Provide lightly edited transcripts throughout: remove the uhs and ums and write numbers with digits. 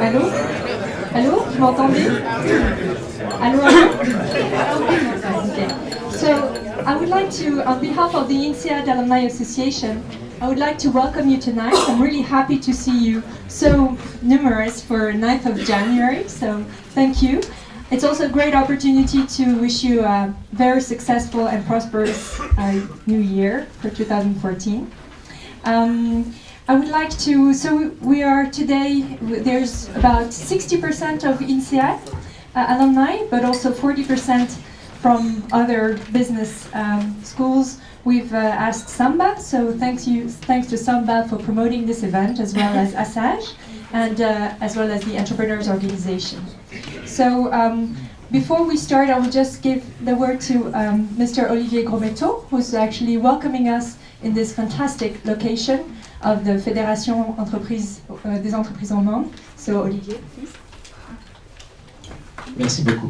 Allô? Allô? Vous m'entendez? Allô? Allô? Okay. So, I would like to, on behalf of the INSEAD Alumni Association, I would like to welcome you tonight. I'm really happy to see you so numerous for 9th of January, so thank you. It's also a great opportunity to wish you a very successful and prosperous new year for 2014. I would like to, so we are today, there's about 60% of INSEAD alumni, but also 40% from other business schools. We've asked Samba, so thanks to Samba for promoting this event, as well as Assage, and as well as the Entrepreneurs Organization. So before we start, I will just give the word to Mr. Olivier Grosmetto, who's actually welcoming us in this fantastic location of the Fédération des entreprises en Monde. So Olivier, please. Merci beaucoup.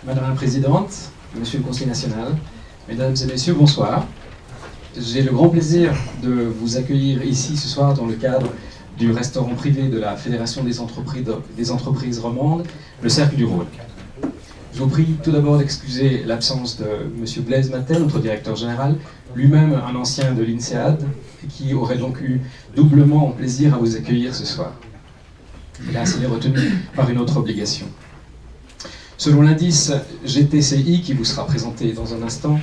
Madame la Présidente, Monsieur le Conseil National, Mesdames et Messieurs, bonsoir. J'ai le grand plaisir de vous accueillir ici ce soir dans le cadre du restaurant privé de la Fédération des entreprises romandes, le Cercle du Rhône. Je vous prie tout d'abord d'excuser l'absence de Monsieur Blaise Mattel, notre directeur général, lui-même un ancien de l'INSEAD, qui aurait donc eu doublement plaisir à vous accueillir ce soir. Hélas, il est retenu par une autre obligation. Selon l'indice GTCI, qui vous sera présenté dans un instant,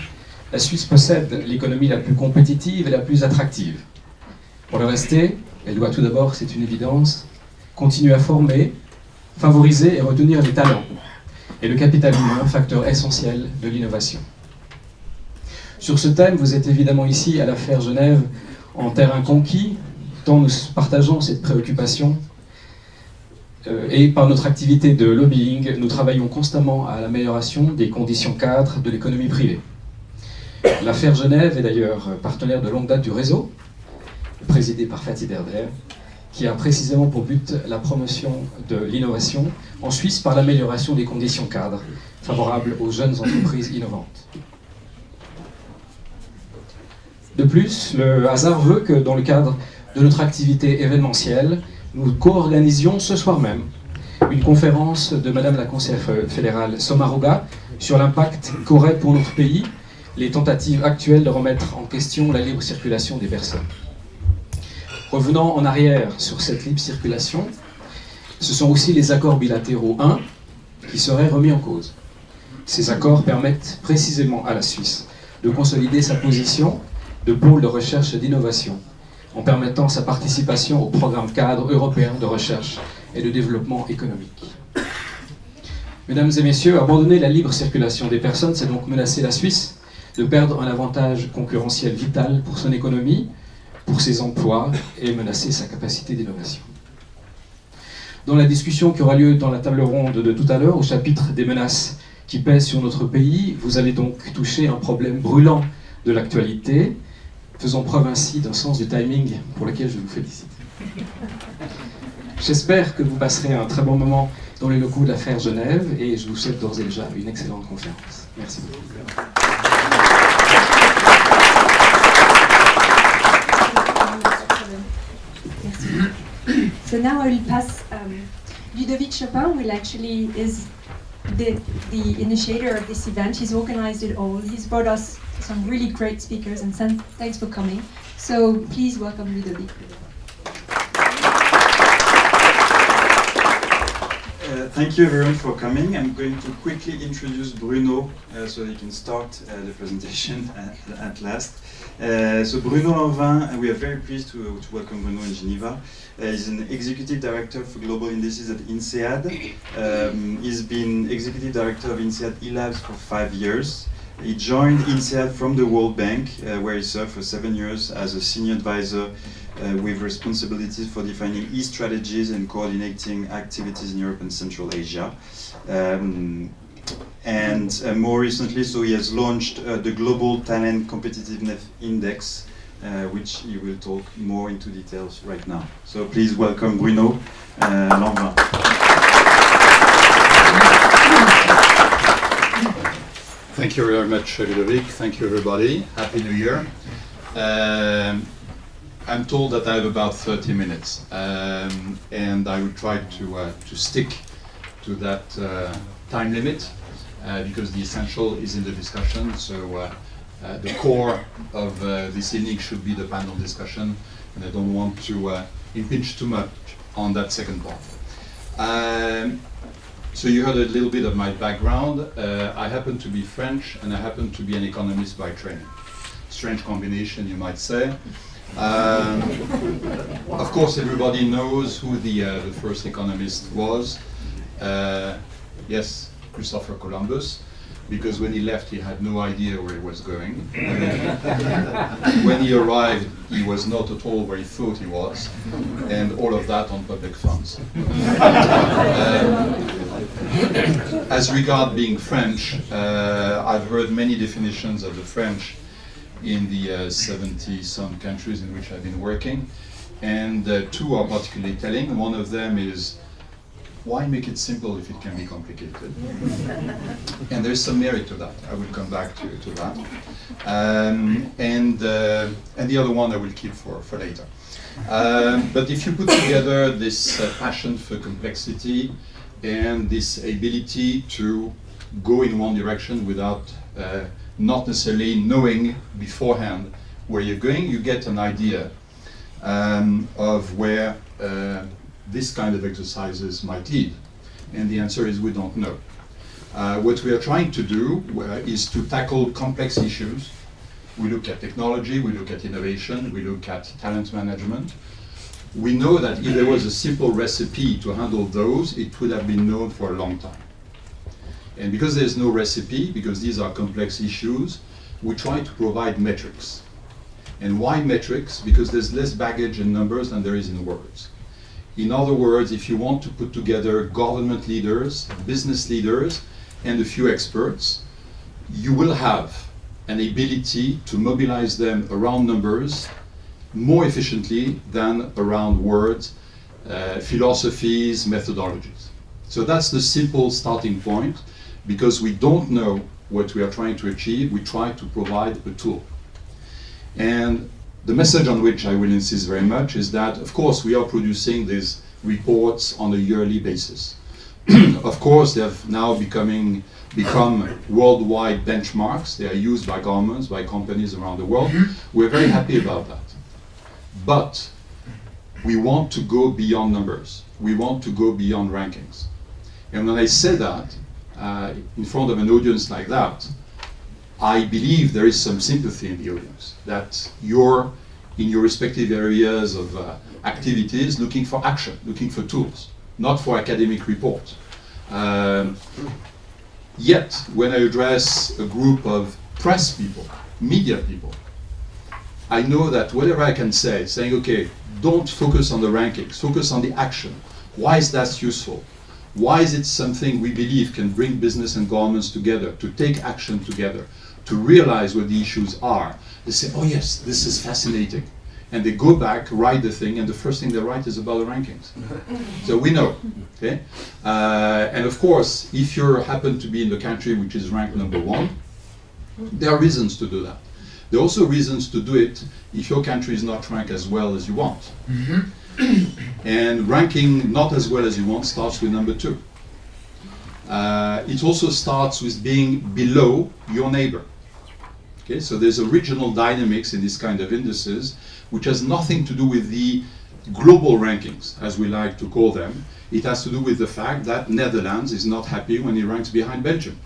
la Suisse possède l'économie la plus compétitive et la plus attractive. Pour le rester, elle doit tout d'abord, c'est une évidence, continuer à former, favoriser et retenir les talents, et le capital humain, facteur essentiel de l'innovation. Sur ce thème, vous êtes évidemment ici à l'affaire Genève en terrain conquis, tant nous partageons cette préoccupation, et par notre activité de lobbying, nous travaillons constamment à l'amélioration des conditions cadres de l'économie privée. L'affaire Genève est d'ailleurs partenaire de longue date du réseau, présidé par Fatih Derder, qui a précisément pour but la promotion de l'innovation en Suisse par l'amélioration des conditions cadres favorables aux jeunes entreprises innovantes. De plus, le hasard veut que dans le cadre de notre activité événementielle, nous co-organisions ce soir même une conférence de Madame la conseillère fédérale Sommaruga sur l'impact qu'auraient pour notre pays les tentatives actuelles de remettre en question la libre circulation des personnes. Revenant en arrière sur cette libre circulation, ce sont aussi les accords bilatéraux 1 qui seraient remis en cause. Ces accords permettent précisément à la Suisse de consolider sa position de pôle de recherche et d'innovation, en permettant sa participation au programme cadre européen de recherche et de développement économique. Mesdames et messieurs, abandonner la libre circulation des personnes, c'est donc menacer la Suisse de perdre un avantage concurrentiel vital pour son économie, pour ses emplois et menacer sa capacité d'innovation. Dans la discussion qui aura lieu dans la table ronde de tout à l'heure, au chapitre des menaces qui pèsent sur notre pays, vous allez donc toucher un problème brûlant de l'actualité, faisant preuve ainsi d'un sens du timing pour lequel je vous félicite. J'espère que vous passerez un très bon moment dans les locaux de l'affaire Genève et je vous souhaite d'ores et déjà une excellente conférence. Merci beaucoup. So now I will pass, Ludovic Chopin will actually is the initiator of this event. He's organized it all. He's brought us some really great speakers and thanks for coming. So please welcome Ludovic. Thank you everyone for coming. I'm going to quickly introduce Bruno so he can start the presentation at last. So Bruno Lanvin, we are very pleased to welcome Bruno in Geneva. He's an executive director for global indices at INSEAD. He's been executive director of INSEAD eLabs for 5 years. He joined INSEAD from the World Bank, where he served for 7 years as a senior advisor with responsibilities for defining e-strategies and coordinating activities in Europe and Central Asia. And more recently, so he has launched the Global Talent Competitiveness Index, which he will talk more into details right now. So please welcome Bruno Lanvin. Thank you very much, Ludovic. Thank you, everybody. Happy New Year. I'm told that I have about 30 minutes, and I will try to stick to that time limit because the essential is in the discussion. So the core of this evening should be the panel discussion, and I don't want to impinge too much on that second part. So you heard a little bit of my background. I happen to be French, and I happen to be an economist by training. Strange combination, you might say. Of course, everybody knows who the first economist was. Yes, Christopher Columbus, because when he left, he had no idea where he was going. When he arrived, he was not at all where he thought he was, and all of that on public funds. As regard being French, I've heard many definitions of the French in the 70-some countries in which I've been working, and two are particularly telling. One of them is, why make it simple if it can be complicated? And there's some merit to that. I will come back to that. And the other one I will keep for later. But if you put together this passion for complexity and this ability to go in one direction without not necessarily knowing beforehand where you're going, you get an idea of where this kind of exercises might lead. And the answer is we don't know. What we are trying to do is to tackle complex issues. We look at technology, we look at innovation, we look at talent management. We know that if there was a simple recipe to handle those, it would have been known for a long time. And because there's no recipe, because these are complex issues, we try to provide metrics. And why metrics? Because there's less baggage in numbers than there is in words. In other words, if you want to put together government leaders, business leaders, and a few experts, you will have an ability to mobilize them around numbers more efficiently than around words, philosophies, methodologies. So that's the simple starting point. Because we don't know what we are trying to achieve, we try to provide a tool. And the message on which I will insist very much is that, of course, we are producing these reports on a yearly basis. Of course, they have now become worldwide benchmarks. They are used by governments, by companies around the world. We're very happy about that. But we want to go beyond numbers. We want to go beyond rankings. And when I say that, in front of an audience like that, I believe there is some sympathy in the audience, that you're in your respective areas of activities looking for action, looking for tools, not for academic reports. Yet, when I address a group of press people, media people, I know that whatever I can say, saying, okay, don't focus on the rankings, focus on the action. Why is that useful? Why is it something we believe can bring business and governments together, to take action together, to realize what the issues are? They say, oh yes, this is fascinating. And they go back, write the thing, and the first thing they write is about the rankings. So we know, okay? And of course, if you happen to be in the country which is ranked #1, there are reasons to do that. There are also reasons to do it if your country is not ranked as well as you want. And ranking not as well as you want starts with #2. It also starts with being below your neighbor. Okay, so there's a regional dynamics in this kind of indices, which has nothing to do with the global rankings, as we like to call them. It has to do with the fact that Netherlands is not happy when he ranks behind Belgium.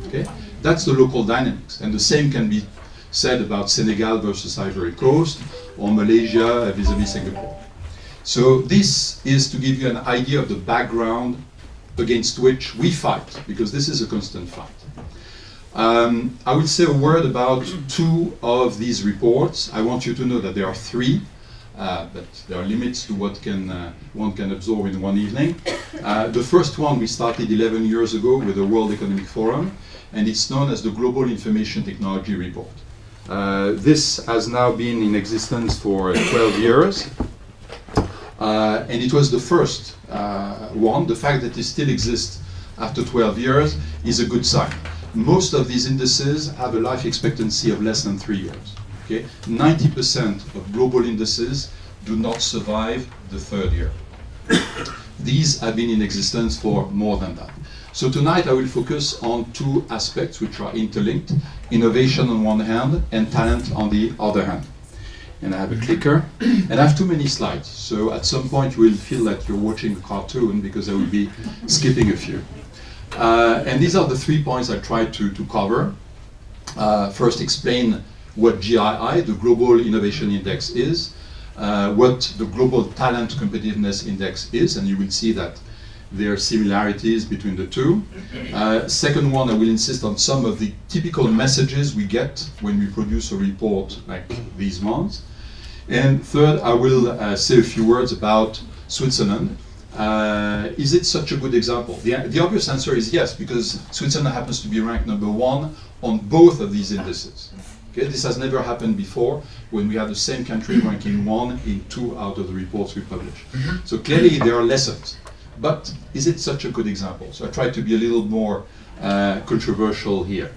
Okay, that's the local dynamics, and the same can be said about Senegal versus Ivory Coast, or Malaysia vis-à-vis Singapore. So this is to give you an idea of the background against which we fight, because this is a constant fight. I will say a word about two of these reports. I want you to know that there are three, but there are limits to what one can absorb in one evening. The first one we started 11 years ago with the World Economic Forum, and it's known as the Global Information Technology Report. This has now been in existence for 12 years. And it was the first one. The fact that it still exists after 12 years is a good sign. most of these indices have a life expectancy of less than 3 years. Okay? 90% of global indices do not survive the 3rd year. These have been in existence for more than that. So tonight I will focus on 2 aspects which are interlinked: innovation on one hand and talent on the other hand. And I have a clicker, and I have too many slides, so at some point you will feel that you're watching a cartoon because I will be skipping a few. And these are the 3 points I tried to cover. First, explain what GII, the Global Innovation Index, is, what the Global Talent Competitiveness Index is, and you will see that there are similarities between the two. Second one, I will insist on some of the typical messages we get when we produce a report like these ones. And third, I will say a few words about Switzerland. Is it such a good example? The obvious answer is yes, because Switzerland happens to be ranked #1 on both of these indices. Okay, this has never happened before when we have the same country ranking 1 in 2 out of the reports we publish. So clearly there are lessons. But is it such a good example? So I try to be a little more controversial here.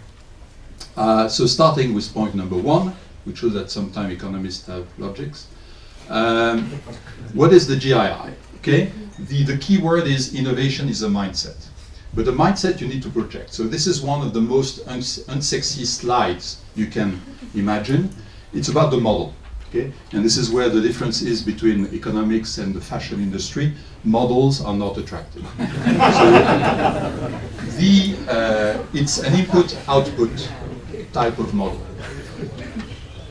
So starting with point #1, which shows that sometimes economists have logics. What is the GII? Okay, the key word is innovation is a mindset. But the mindset you need to project. So this is one of the most unsexy slides you can imagine. It's about the model. Okay? And this is where the difference is between economics and the fashion industry. Models are not attractive. So it's an input-output type of model.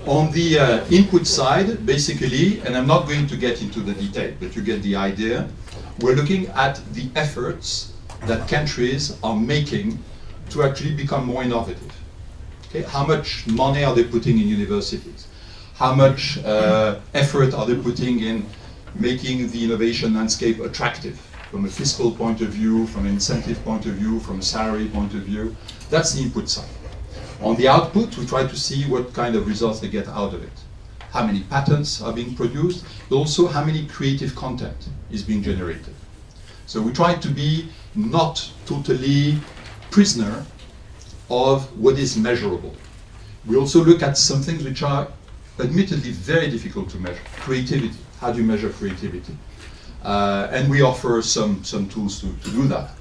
On the input side, basically, and I'm not going to get into the detail, but you get the idea, we're looking at the efforts that countries are making to actually become more innovative. Okay? How much money are they putting in universities? How much effort are they putting in making the innovation landscape attractive from a fiscal point of view, from an incentive point of view, from a salary point of view? That's the input side. On the output, we try to see what kind of results they get out of it. How many patents are being produced, but also how many creative content is being generated. So we try to be not totally prisoner of what is measurable. We also look at some things which are admittedly very difficult to measure. Creativity. How do you measure creativity? And we offer some tools to do that.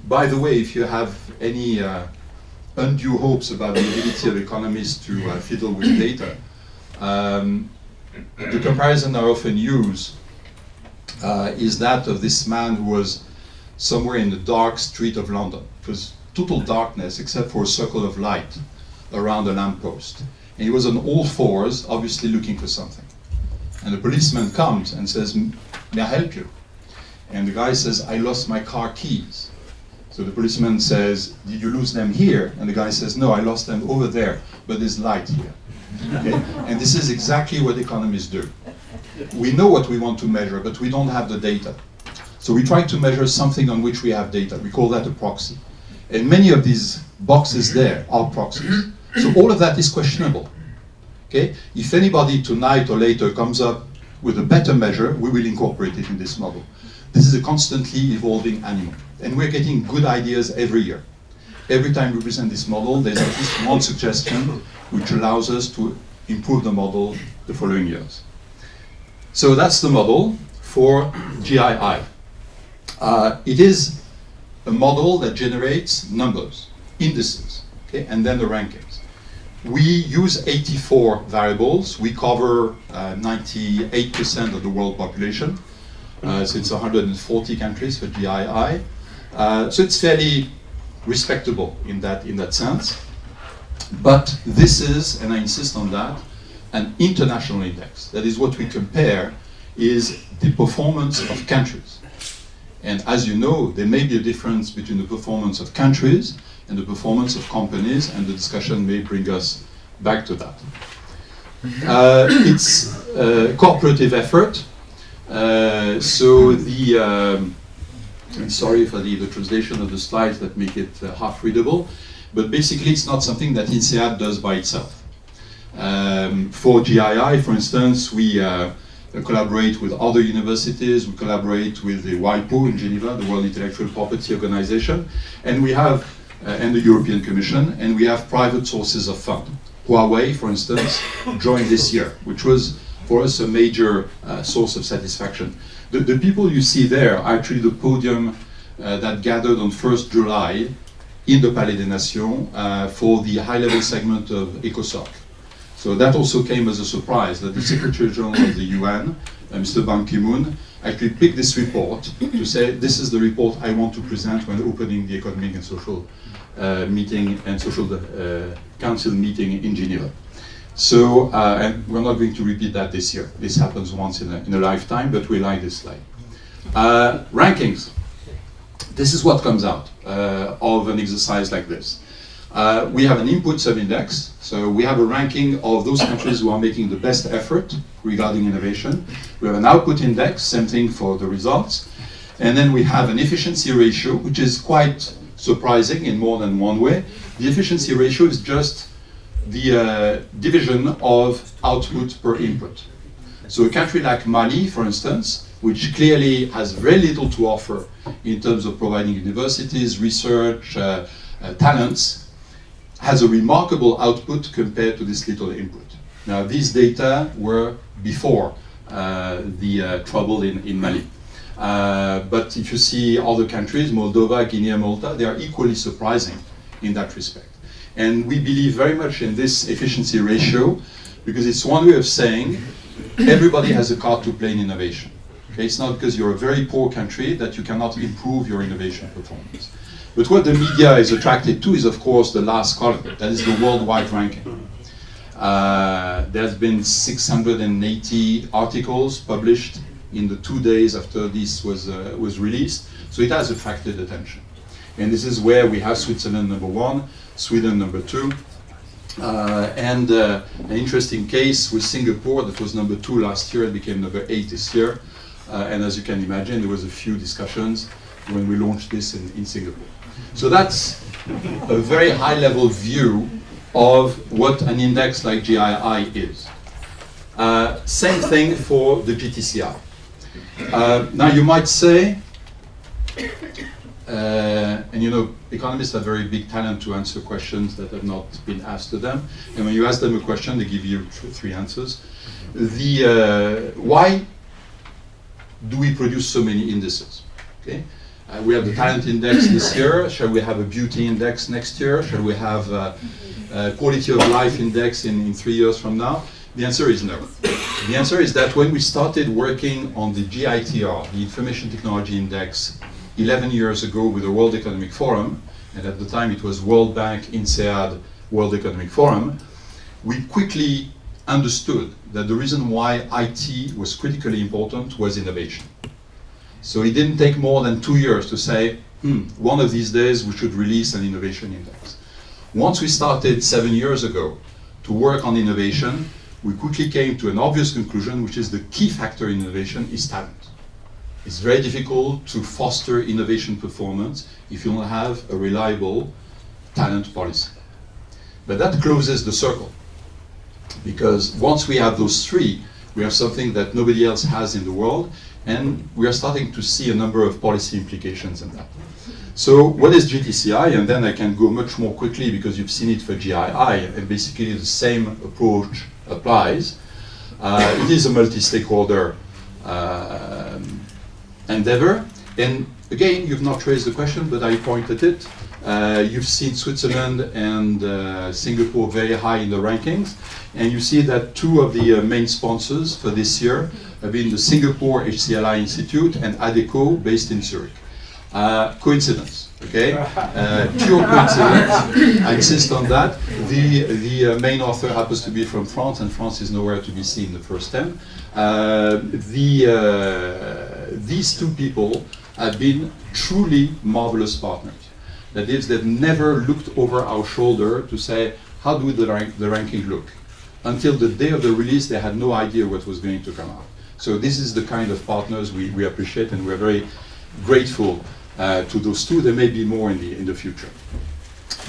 By the way, if you have any undue hopes about the ability of economists to fiddle with data, the comparison I often use is that of this man who was somewhere in the dark street of London. It was total darkness except for a circle of light around a lamppost. And he was on all fours, obviously looking for something. And the policeman comes and says, "May I help you?" And the guy says, "I lost my car keys." So the policeman says, "Did you lose them here?" And the guy says, "No, I lost them over there, but there's light here." Okay? And this is exactly what economists do. We know what we want to measure, but we don't have the data. So we try to measure something on which we have data. We call that a proxy. And many of these boxes there are proxies. So all of that is questionable. Okay? If anybody tonight or later comes up with a better measure, we will incorporate it in this model. This is a constantly evolving animal. And we're getting good ideas every year. Every time we present this model, there's at least one suggestion which allows us to improve the model the following years. So that's the model for GII. It is a model that generates numbers, indices, okay, and then the rankings. We use 84 variables. We cover 98% of the world population. So it's 140 countries for GII. So it's fairly respectable in that sense. But this is, and I insist on that, an international index. That is what we compare is the performance of countries. And as you know, there may be a difference between the performance of countries and the performance of companies, and the discussion may bring us back to that. It's a cooperative effort. I'm sorry for the translation of the slides that make it half readable, but basically it's not something that INSEAD does by itself. For GII, for instance, we collaborate with other universities, we collaborate with the WIPO in Geneva, the World Intellectual Property Organization, and we have and the European Commission, and we have private sources of fund. Huawei, for instance, joined this year, which was for us a major source of satisfaction. The people you see there are actually the podium that gathered on 1st July in the Palais des Nations for the high-level segment of ECOSOC. So that also came as a surprise that the Secretary General of the UN, Mr. Ban Ki-moon, actually picked this report to say, this is the report I want to present when opening the Economic and Social meeting and Social Council meeting in Geneva. So, and we're not going to repeat that this year. This happens once in a lifetime, but we like this slide. Rankings. This is what comes out of an exercise like this. We have an input sub-index, so we have a ranking of those countries who are making the best effort regarding innovation. We have an output index, same thing for the results. And then we have an efficiency ratio, which is quite surprising in more than one way. The efficiency ratio is just the division of output per input. So a country like Mali, for instance, which clearly has very little to offer in terms of providing universities, research, talents, has a remarkable output compared to this little input. Now, these data were before the trouble in Mali. But if you see other countries, Moldova, Guinea, Malta, they are equally surprising in that respect. And we believe very much in this efficiency ratio because it's one way of saying everybody has a card to play in innovation. Okay? It's not because you're a very poor country that you cannot improve your innovation performance. But what the media is attracted to is, of course, the last column. That is the worldwide ranking. There's been 680 articles published in the 2 days after this was released. So it has attracted attention. And this is where we have Switzerland #1, Sweden #2. And an interesting case with Singapore that was #2 last year and became #8 this year. And as you can imagine, there was a few discussions when we launched this in Singapore. So that's a very high-level view of what an index like GII is. Same thing for the GTCI. Now you might say, and you know, economists have very big talent to answer questions that have not been asked to them. And when you ask them a question, they give you 3 answers. Why do we produce so many indices? Okay. We have the talent index this year. Shall we have a beauty index next year? Shall we have a quality of life index in 3 years from now? The answer is no. The answer is that when we started working on the GITR, the Information Technology Index, 11 years ago with the World Economic Forum, and at the time it was World Bank, INSEAD, World Economic Forum, we quickly understood that the reason why IT was critically important was innovation. So it didn't take more than 2 years to say, one of these days we should release an innovation index. Once we started 7 years ago to work on innovation, we quickly came to an obvious conclusion, which is the key factor in innovation is talent. It's very difficult to foster innovation performance if you don't have a reliable talent policy. But that closes the circle, because once we have those 3, we have something that nobody else has in the world, and we are starting to see a number of policy implications in that. So what is GTCI? And then I can go much more quickly because you've seen it for GII, and basically the same approach applies. It is a multi-stakeholder endeavor. And again, you've not raised the question, but I pointed it. You've seen Switzerland and Singapore very high in the rankings. And you see that 2 of the main sponsors for this year have been the Singapore HCLI Institute and ADECO, based in Zurich. Coincidence, okay? Pure coincidence. I insist on that. The main author happens to be from France, and France is nowhere to be seen in the first 10. These 2 people have been truly marvelous partners. That is, they've never looked over our shoulder to say, how do the ranking look? Until the day of the release, they had no idea what was going to come out. So this is the kind of partners we appreciate, and we're very grateful to those 2. There may be more in the future.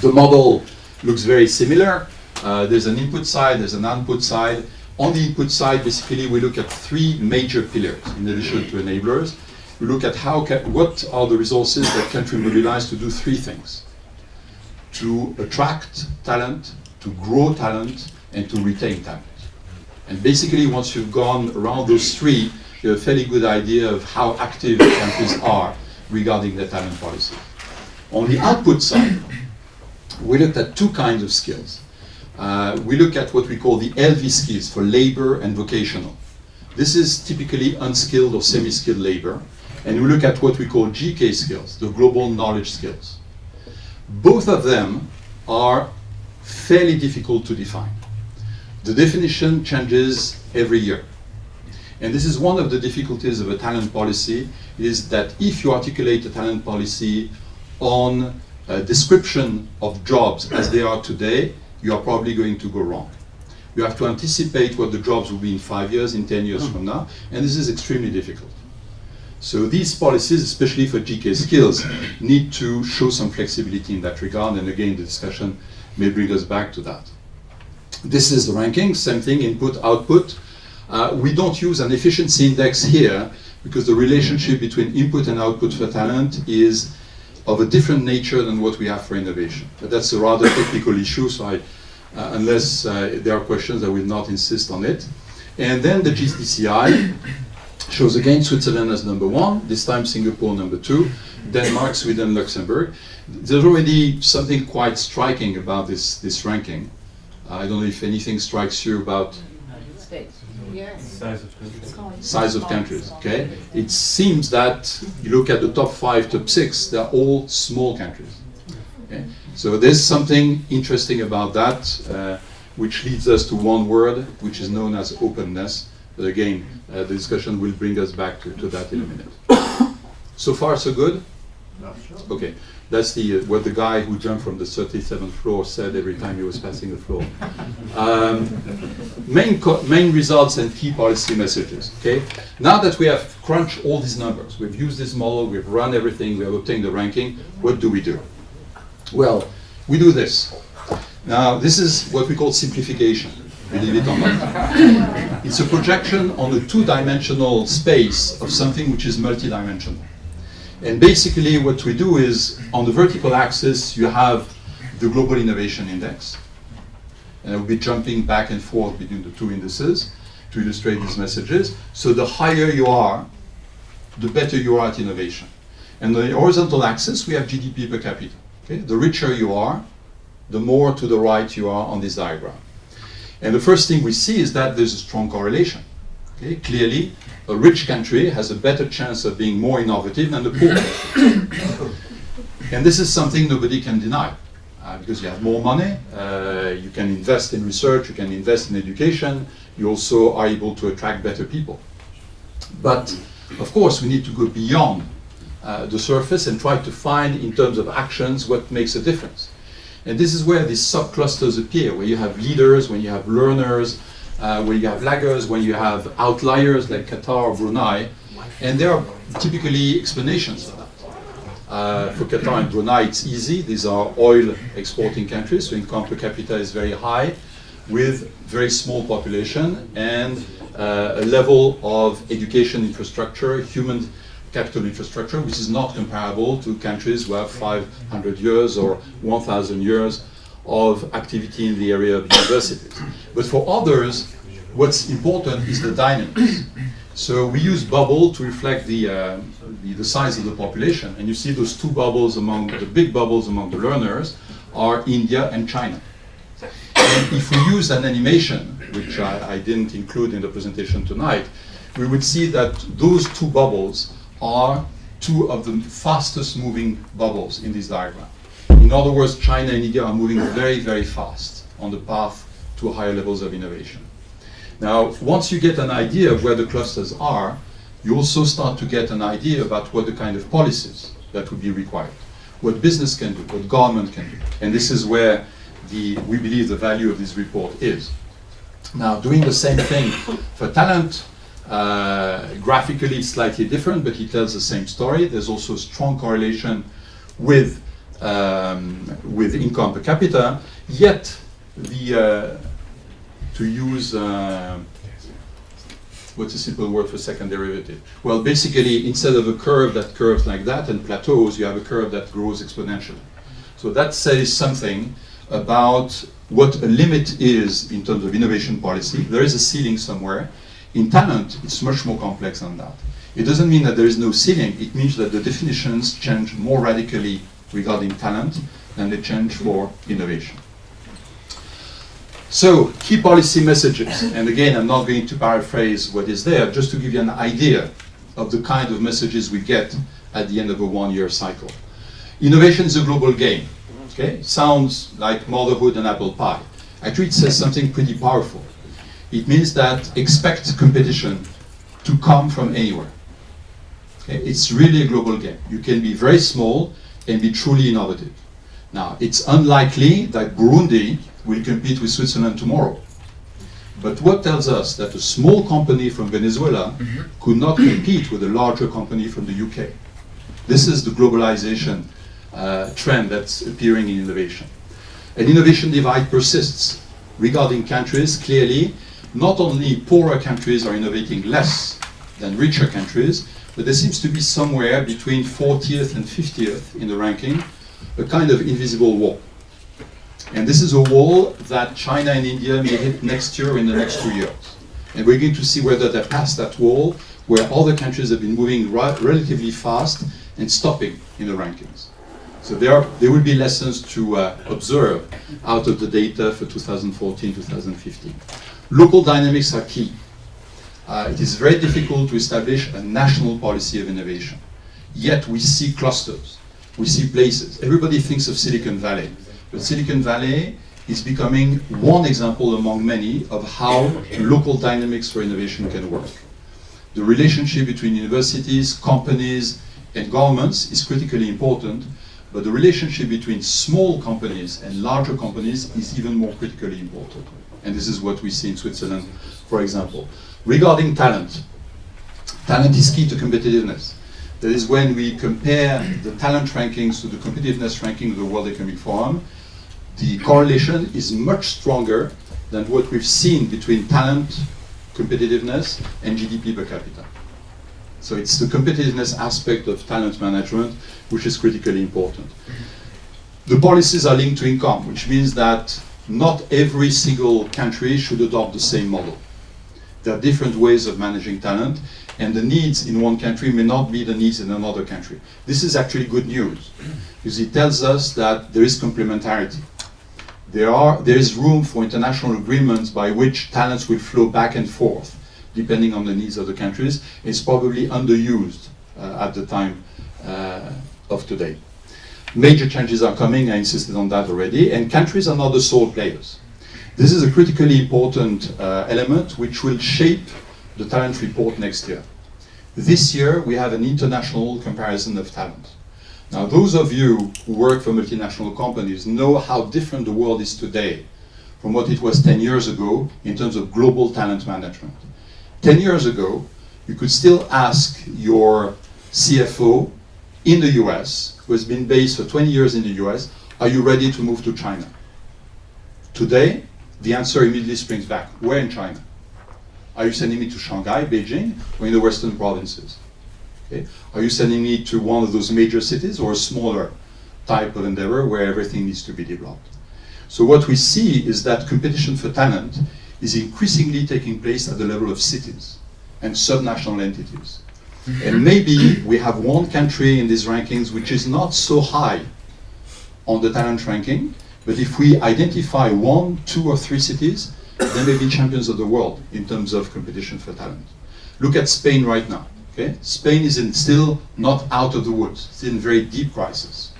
The model looks very similar. There's an input side, there's an output side. On the input side, basically, we look at 3 major pillars in addition to enablers. We look at what are the resources that country mobilize to do 3 things. to attract talent, to grow talent, and to retain talent. And basically, once you've gone around those three, you have a fairly good idea of how active countries are regarding their talent policy. On the output side, we looked at two kinds of skills. We look at what we call the LV skills for labor and vocational. This is typically unskilled or semi-skilled labor. And we look at what we call GK skills, the global knowledge skills. Both of them are fairly difficult to define. The definition changes every year. And this is one of the difficulties of a talent policy, is that if you articulate a talent policy on a description of jobs as they are today, you are probably going to go wrong. You have to anticipate what the jobs will be in 5 years, in 10 years from now, and this is extremely difficult. So these policies, especially for GK skills, need to show some flexibility in that regard, and again, the discussion may bring us back to that. This is the ranking, same thing, input, output. We don't use an efficiency index here because the relationship between input and output for talent is of a different nature than what we have for innovation. But that's a rather technical issue, so unless there are questions, I will not insist on it. And then the GDCI shows again Switzerland as number 1, this time Singapore number 2, Denmark, Sweden, Luxembourg. There's already something quite striking about this ranking. I don't know if anything strikes you about Yes. size of countries, okay? It seems that you look at the top 5, top 6, they're all small countries. Okay? So there's something interesting about that, which leads us to one word, which is known as openness. But again, the discussion will bring us back to that in a minute. So far, so good? Okay. That's what the guy who jumped from the 37th floor said every time he was passing the floor. Main results and key policy messages. Okay. Now that we have crunched all these numbers, we've used this model, we've run everything, we have obtained the ranking, what do we do? Well, we do this. Now, this is what we call simplification, believe it or not. It's a projection on a two-dimensional space of something which is multidimensional. And basically what we do is, on the vertical axis, you have the Global Innovation Index. And I will be jumping back and forth between the two indices to illustrate these messages. So the higher you are, the better you are at innovation. And on the horizontal axis, we have GDP per capita. Okay? The richer you are, the more to the right you are on this diagram. And the first thing we see is that there's a strong correlation. Okay? Clearly, a rich country has a better chance of being more innovative than the poor. And this is something nobody can deny. Because you have more money, you can invest in research, you can invest in education, you also are able to attract better people. But, of course, we need to go beyond the surface and try to find, in terms of actions, what makes a difference. And this is where these sub-clusters appear, where you have leaders, when you have learners, where you have laggers, when you have outliers like Qatar or Brunei, and there are typically explanations for that. For Qatar and Brunei, it's easy. These are oil exporting countries, so income per capita is very high, with very small population and a level of education infrastructure, human capital infrastructure, which is not comparable to countries who have 500 years or 1,000 years of activity in the area of universities. But for others, what's important is the dynamics. So we use bubble to reflect the size of the population, and you see those two bubbles among the big bubbles among the learners are India and China. And if we use an animation, which I didn't include in the presentation tonight, we would see that those two bubbles are two of the fastest moving bubbles in this diagram. In other words, China and India are moving very, very fast on the path to higher levels of innovation. Now, once you get an idea of where the clusters are, you also start to get an idea about what the kind of policies that would be required, what business can do, what government can do. And this is where we believe the value of this report is. Now, doing the same thing for talent, graphically it's slightly different, but it tells the same story. There's also a strong correlation with income per capita, yet to use, what's a simple word for second derivative? Well, basically, instead of a curve that curves like that and plateaus, you have a curve that grows exponentially. So that says something about what a limit is in terms of innovation policy. There is a ceiling somewhere. In talent, it's much more complex than that. It doesn't mean that there is no ceiling. It means that the definitions change more radically regarding talent than they change for innovation. So, key policy messages. And again, I'm not going to paraphrase what is there, just to give you an idea of the kind of messages we get at the end of a one-year cycle. Innovation is a global game. Okay? Sounds like motherhood and apple pie. Actually, it says something pretty powerful. It means that expect competition to come from anywhere. Okay? It's really a global game. You can be very small and be truly innovative. Now, it's unlikely that Burundi will compete with Switzerland tomorrow. But what tells us that a small company from Venezuela could not compete with a larger company from the UK? This is the globalization trend that's appearing in innovation. An innovation divide persists. Regarding countries, clearly, not only poorer countries are innovating less than richer countries, but there seems to be somewhere between 40th and 50th in the ranking, a kind of invisible wall. And this is a wall that China and India may hit next year or in the next 2 years. And we're going to see whether they pass that wall, where other countries have been moving relatively fast and stopping in the rankings. So there will be lessons to observe out of the data for 2014-2015. Local dynamics are key. It is very difficult to establish a national policy of innovation. Yet we see clusters, we see places. Everybody thinks of Silicon Valley, but Silicon Valley is becoming one example among many of how local dynamics for innovation can work. The relationship between universities, companies, and governments is critically important, but the relationship between small companies and larger companies is even more critically important. And this is what we see in Switzerland, for example. Regarding talent, talent is key to competitiveness. That is, when we compare the talent rankings to the competitiveness ranking of the World Economic Forum, the correlation is much stronger than what we've seen between talent, competitiveness, and GDP per capita. So it's the competitiveness aspect of talent management which is critically important. The policies are linked to income, which means that not every single country should adopt the same model. There are different ways of managing talent, and the needs in one country may not be the needs in another country. This is actually good news, because it tells us that there is complementarity. There is room for international agreements by which talents will flow back and forth, depending on the needs of the countries. It's probably underused at the time of today. Major changes are coming, I insisted on that already, and countries are not the sole players. This is a critically important element which will shape the talent report next year. This year we have an international comparison of talent. Now, those of you who work for multinational companies know how different the world is today from what it was 10 years ago in terms of global talent management. 10 years ago, you could still ask your CFO in the US, who has been based for 20 years in the US, are you ready to move to China? Today, the answer immediately springs back. Where in China? Are you sending me to Shanghai, Beijing, or in the Western provinces? Okay. Are you sending me to one of those major cities or a smaller type of endeavor where everything needs to be developed? So what we see is that competition for talent is increasingly taking place at the level of cities and subnational entities. And maybe we have one country in these rankings which is not so high on the talent ranking, but if we identify 1, 2, or 3 cities, they may be champions of the world in terms of competition for talent. Look at Spain right now. Okay? Spain is still not out of the woods. It's in a very deep crisis.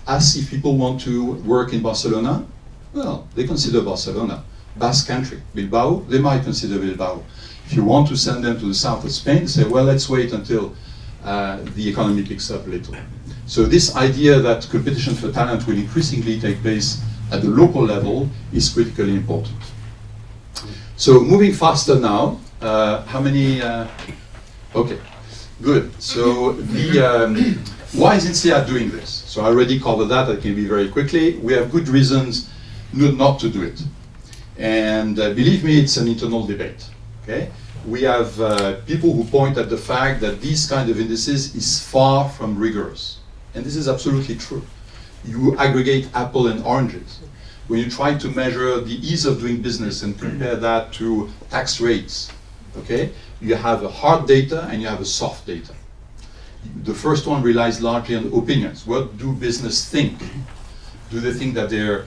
As if people want to work in Barcelona, well, they consider Barcelona. Basque country, Bilbao, they might consider Bilbao. If you want to send them to the south of Spain, say, well, let's wait until the economy picks up a little. So this idea that competition for talent will increasingly take place at the local level is critically important. So moving faster now, how many, okay, good. So why is INSEAD doing this? So I already covered that, I can be very quickly. We have good reasons not to do it. And believe me, it's an internal debate. Okay? We have people who point at the fact that these kind of indices is far from rigorous. And this is absolutely true. you aggregate apple and oranges. When you try to measure the ease of doing business and compare that to tax rates, okay, you have a hard data and you have a soft data. The first one relies largely on opinions. What do business think? Do they think that their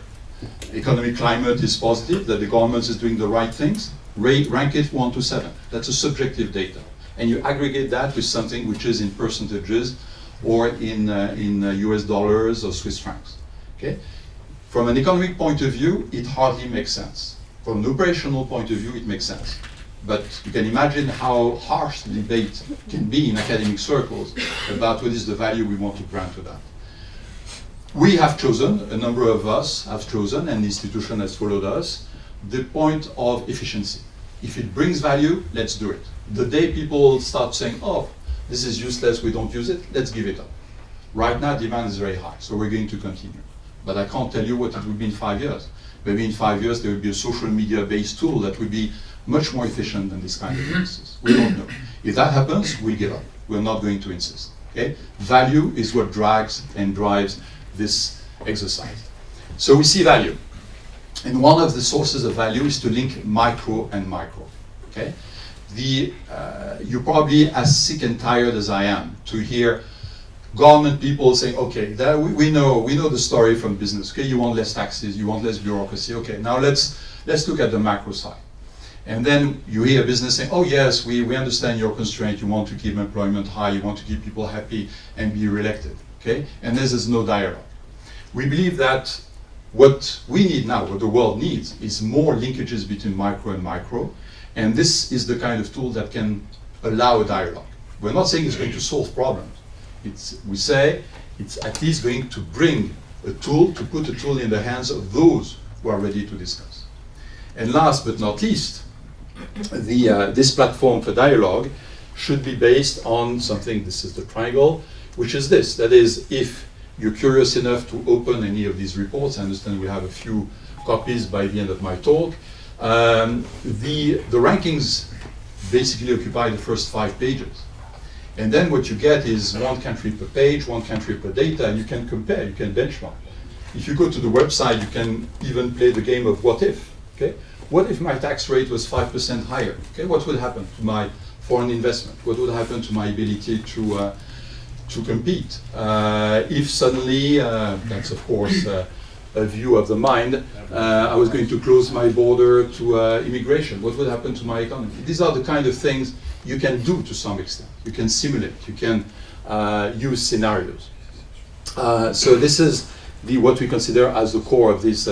economic climate is positive, that the government is doing the right things? Rank it 1 to 7. That's a subjective data. And you aggregate that with something which is in percentages or in US dollars or Swiss francs. Okay? From an economic point of view, it hardly makes sense. From an operational point of view, it makes sense. But you can imagine how harsh the debate can be in academic circles about what is the value we want to grant to that. We have chosen, a number of us have chosen, and the institution has followed us, the point of efficiency. If it brings value, let's do it. The day people start saying, oh, this is useless, we don't use it, let's give it up. Right now, demand is very high, so we're going to continue. But I can't tell you what it will be in 5 years. Maybe in 5 years, there will be a social media-based tool that will be much more efficient than this kind of businesses. We don't know. If that happens, we give up. We're not going to insist. Okay? Value is what drags and drives this exercise. So we see value. And one of the sources of value is to link micro and micro. Okay? You're probably as sick and tired as I am to hear government people saying, okay, we know the story from business. Okay, you want less taxes, you want less bureaucracy. Okay, now let's look at the macro side. And then you hear business saying, oh yes, we understand your constraint, you want to keep employment high, you want to keep people happy and be reelected. Okay? And there's no dialogue. We believe that what we need now, what the world needs, is more linkages between micro and micro. And this is the kind of tool that can allow a dialogue. We're not saying it's going to solve problems. We say it's at least going to bring a tool, to put a tool in the hands of those who are ready to discuss. And last but not least, this platform for dialogue should be based on something, this is the triangle, which is this. That is, if you're curious enough to open any of these reports, I understand we have a few copies by the end of my talk, the rankings basically occupy the first 5 pages. And then what you get is 1 country per page, 1 country per data, and you can compare, you can benchmark. If you go to the website, you can even play the game of what if. Okay? What if my tax rate was 5% higher? Okay? What would happen to my foreign investment? What would happen to my ability to compete? If suddenly, that's of course a view of the mind, I was going to close my border to immigration, what would happen to my economy? These are the kind of things you can do to some extent. You can simulate, you can use scenarios. So this is what we consider as the core of these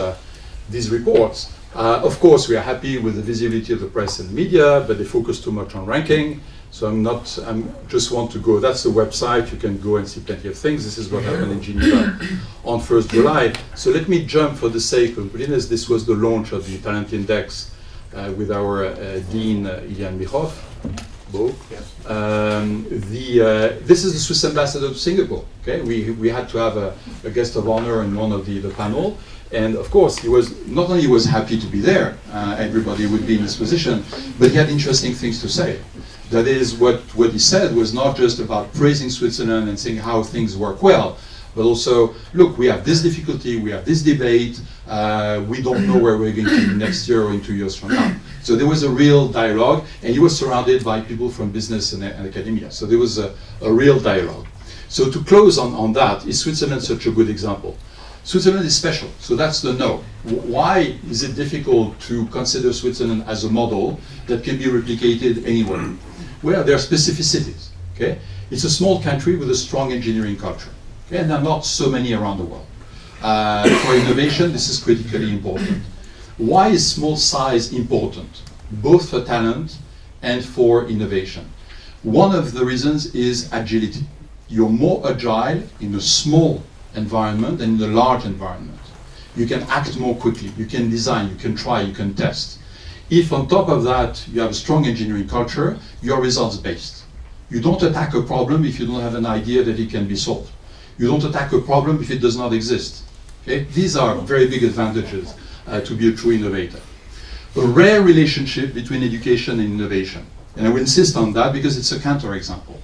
reports. Of course, we are happy with the visibility of the press and media, but they focus too much on ranking. So I'm just want to go, that's the website, you can go and see plenty of things. This is what happened in Geneva on 1st July. So let me jump for the sake of completeness. This was the launch of the Talent Index with our Dean, Ilian Michov. This is the Swiss ambassador to Singapore. Okay, we had to have a guest of honor in one of the panel. And of course, he was not only was happy to be there, everybody would be in his position, but he had interesting things to say. That is, what he said was not just about praising Switzerland and saying how things work well, but also, look, we have this difficulty, we have this debate, we don't know where we're going to be next year or in 2 years from now. So there was a real dialogue, and he was surrounded by people from business and academia. So there was a real dialogue. So to close on that, is Switzerland such a good example? Switzerland is special, so that's the no. Why is it difficult to consider Switzerland as a model that can be replicated anywhere? Well, there are specificities. Okay? It's a small country with a strong engineering culture. Okay? And there are not so many around the world. For innovation, this is critically important. Why is small size important? Both for talent and for innovation. One of the reasons is agility. You're more agile in a small environment than in a large environment. You can act more quickly, you can design, you can try, you can test. If on top of that you have a strong engineering culture, you're results-based. You don't attack a problem if you don't have an idea that it can be solved. You don't attack a problem if it does not exist. Okay? These are very big advantages to be a true innovator. A rare relationship between education and innovation. And I will insist on that because it's a counterexample.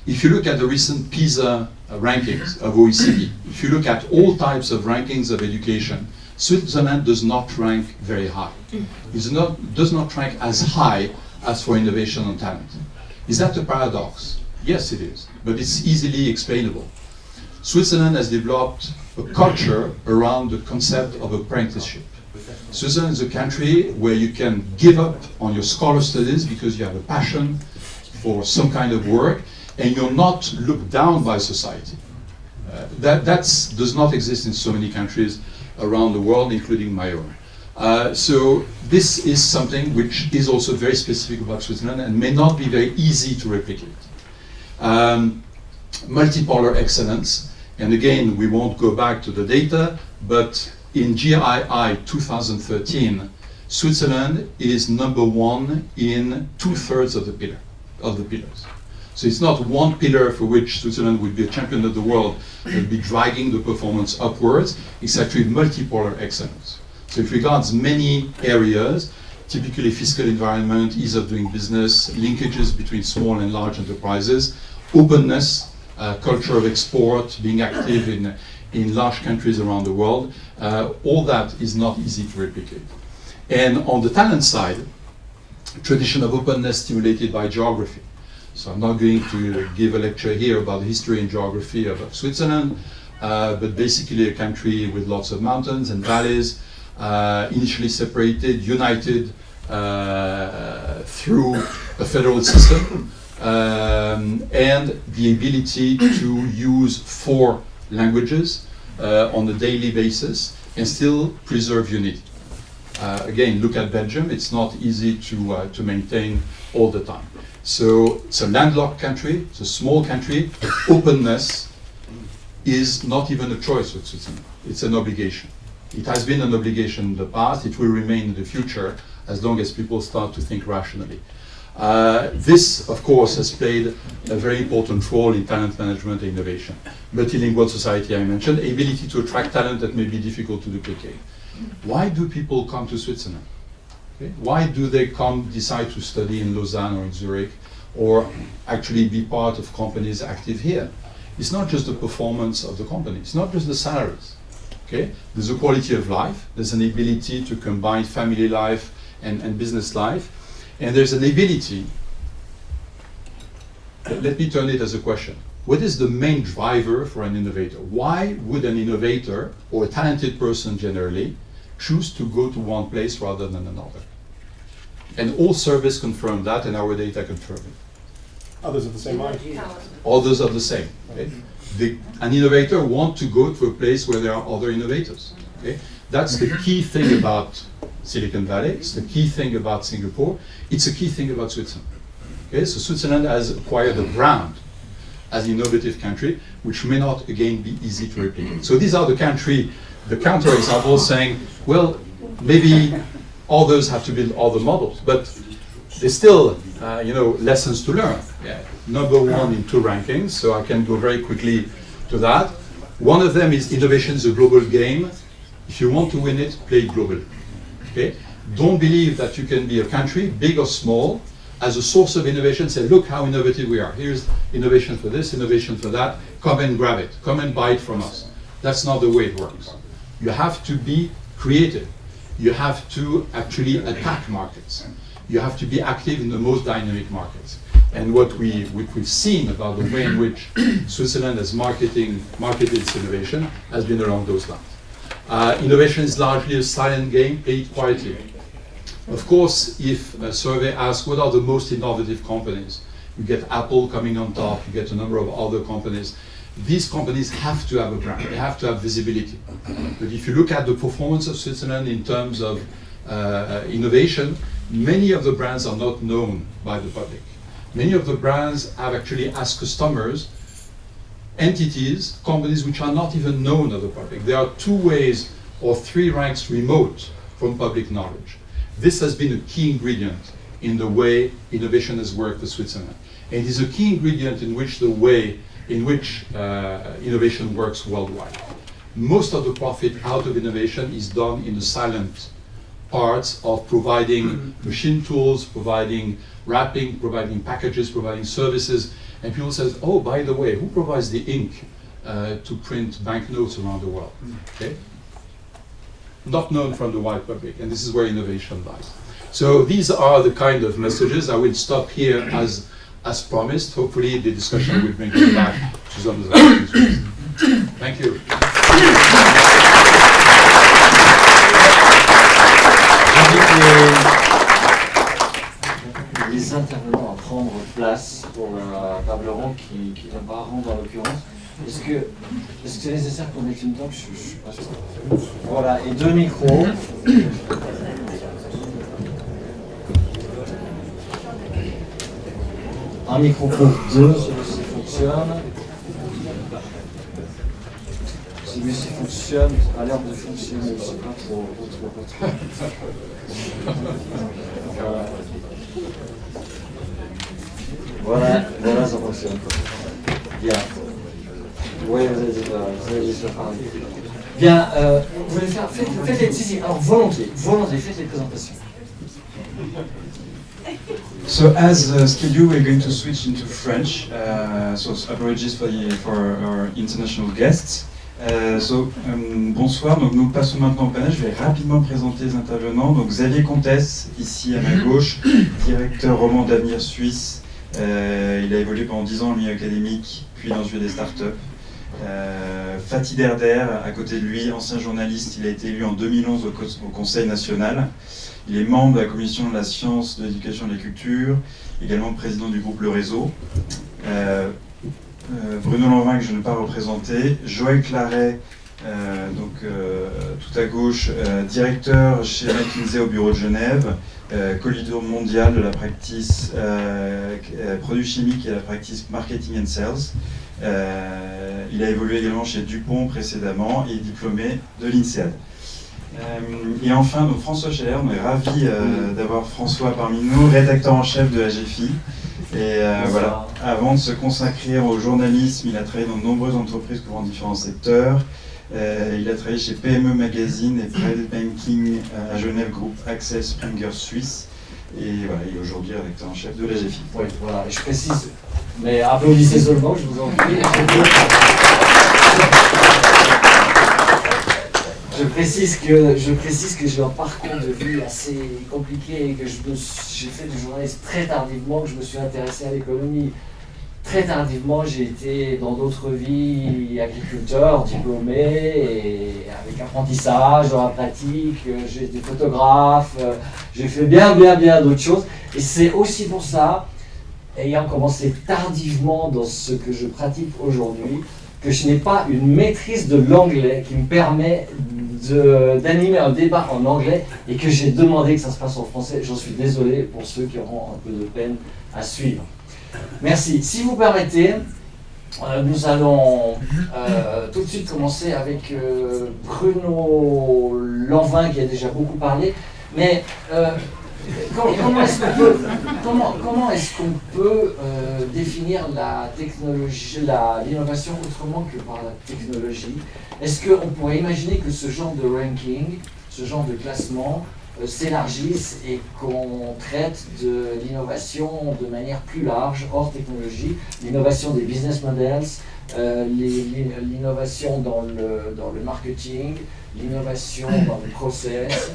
If you look at the recent PISA rankings of OECD. If you look at all types of rankings of education, Switzerland does not rank very high. It does not rank as high as for innovation and talent. Is that a paradox? Yes, it is, but it's easily explainable. Switzerland has developed a culture around the concept of apprenticeship. Switzerland is a country where you can give up on your scholar studies because you have a passion for some kind of work, and you're not looked down by society. That does not exist in so many countries around the world, including my own. So this is something which is also very specific about Switzerland and may not be very easy to replicate. Multipolar excellence, and again, we won't go back to the data, but in GII 2013, Switzerland is #1 in 2/3 of the pillars. So it's not one pillar for which Switzerland would be a champion of the world that would be dragging the performance upwards. It's actually multipolar excellence. So it regards many areas, typically fiscal environment, ease of doing business, linkages between small and large enterprises, openness, culture of export, being active in large countries around the world. All that is not easy to replicate. And on the talent side, tradition of openness stimulated by geography. So I'm not going to give a lecture here about the history and geography of Switzerland, but basically a country with lots of mountains and valleys, initially separated, united through a federal system, and the ability to use 4 languages on a daily basis and still preserve unity. Again, look at Belgium. It's not easy to maintain all the time. So it's a landlocked country, it's a small country. Openness is not even a choice with Switzerland. It's an obligation. It has been an obligation in the past. It will remain in the future as long as people start to think rationally. This, of course, has played a very important role in talent management and innovation. Multilingual society, I mentioned, ability to attract talent that may be difficult to duplicate. Why do people come to Switzerland? Okay. Why do they decide to study in Lausanne or in Zurich, or actually be part of companies active here? It's not just the performance of the company, it's not just the salaries. Okay? There's a quality of life, there's an ability to combine family life and business life, and there's an ability, let me turn it as a question. What is the main driver for an innovator? Why would an innovator, or a talented person generally, choose to go to one place rather than another? And all surveys confirm that, and our data confirm it. Others of the same mind. Others are the same. Okay? An innovator wants to go to a place where there are other innovators. Okay? That's the key thing about Silicon Valley. It's the key thing about Singapore. It's a key thing about Switzerland. Okay? So Switzerland has acquired a brand as an innovative country, which may not, again, be easy to replicate. So these are the counter examples saying, well, maybe others have to build other models, but there's still, lessons to learn. Yeah. #1 in 2 rankings, so I can go very quickly to that. One of them is innovation is a global game. If you want to win it, play it globally. Okay? Don't believe that you can be a country, big or small, as a source of innovation, say, look how innovative we are. Here's innovation for this, innovation for that. Come and grab it. Come and buy it from us. That's not the way it works. You have to be creative. You have to actually attack markets. You have to be active in the most dynamic markets. And what we've seen about the way in which Switzerland has marketed its innovation has been along those lines. Innovation is largely a silent game, play it quietly. Of course, if a survey asks what are the most innovative companies, you get Apple coming on top, you get a number of other companies. These companies have to have a brand, they have to have visibility. But if you look at the performance of Switzerland in terms of innovation, many of the brands are not known by the public. Many of the brands have actually as customers entities, companies which are not even known of the public. There are 2 ways or 3 ranks remote from public knowledge. This has been a key ingredient in the way innovation has worked for Switzerland. And it is a key ingredient in which the way in which innovation works worldwide. Most of the profit out of innovation is done in the silent parts of providing machine tools, providing wrapping, providing packages, providing services. And people say, oh, by the way, who provides the ink to print banknotes around the world. Okay? Not known from the wide public, and this is where innovation lies. So these are the kind of messages. I will stop here as promised. Hopefully the discussion will bring us back to some of the issues. Thank you. Les intervenants à prendre place pour la table ronde qui vient pas rendre en l'occurrence. Est-ce que c'est nécessaire qu'on mette une table? Je suis pas sûr. Voilà, et 2 micros. Un micro pour 2, celui-ci fonctionne. Celui-ci fonctionne, a l'air de fonctionner, je ne sais pas trop. Voilà, ça fonctionne. Bien. Oui, vous avez déjà parlé. Bien, vous voulez faire, faites les petits, alors volontiers, faites les présentations. So as scheduled, we're going to switch into French. So apologies for our international guests. Bonsoir, donc nous passons maintenant au panel. Je vais rapidement présenter les intervenants. Donc Xavier Comtesse, ici à ma gauche, directeur roman d'avenir suisse. Il a évolué pendant 10 ans au milieu académique, puis dans le milieu des startups. Fatih Derder, à côté de lui, ancien journaliste, il a été élu en 2011 au Conseil national. Il est membre de la Commission de la science, de l'éducation et de la culture, également président du groupe Le Réseau. Bruno Lanvin, que je ne vais pas représenter. Joël Claret, tout à gauche, directeur chez McKinsey au bureau de Genève, co-leader mondial de la practice produits chimiques et la practice marketing and sales. Il a évolué également chez Dupont précédemment et est diplômé de l'INSEAD. Et enfin, donc François Scheller, on est ravis d'avoir François parmi nous, rédacteur en chef de AGFI. Et voilà, avant de se consacrer au journalisme, il a travaillé dans de nombreuses entreprises couvrant différents secteurs. Il a travaillé chez PME Magazine et Private Banking à Genève, groupe Axel Springer Suisse. Et voilà, il est aujourd'hui rédacteur en chef de l'AGFI. Oui, voilà, et je précise, mais applaudissez seulement, je vous en prie. Je précise que j'ai un parcours de vie assez compliqué et que j'ai fait du journalisme très tardivement, que je me suis intéressé à l'économie très tardivement. J'ai été dans d'autres vies agriculteur, diplômé, et avec apprentissage dans la pratique, j'ai été photographe, j'ai fait bien d'autres choses. Et c'est aussi pour ça, ayant commencé tardivement dans ce que je pratique aujourd'hui, que je n'ai pas une maîtrise de l'anglais qui me permet d'animer un débat en anglais et que j'ai demandé que ça se passe en français. J'en suis désolé pour ceux qui auront un peu de peine à suivre. Merci. Si vous permettez, nous allons tout de suite commencer avec Bruno Lanvin qui a déjà beaucoup parlé. Mais comment est-ce qu'on peut définir la technologie, l'innovation autrement que par la technologie? Est-ce qu'on pourrait imaginer que ce genre de ranking, ce genre de classement s'élargisse et qu'on traite de l'innovation de manière plus large, hors technologie, l'innovation des business models, l'innovation dans le marketing, l'innovation dans le process,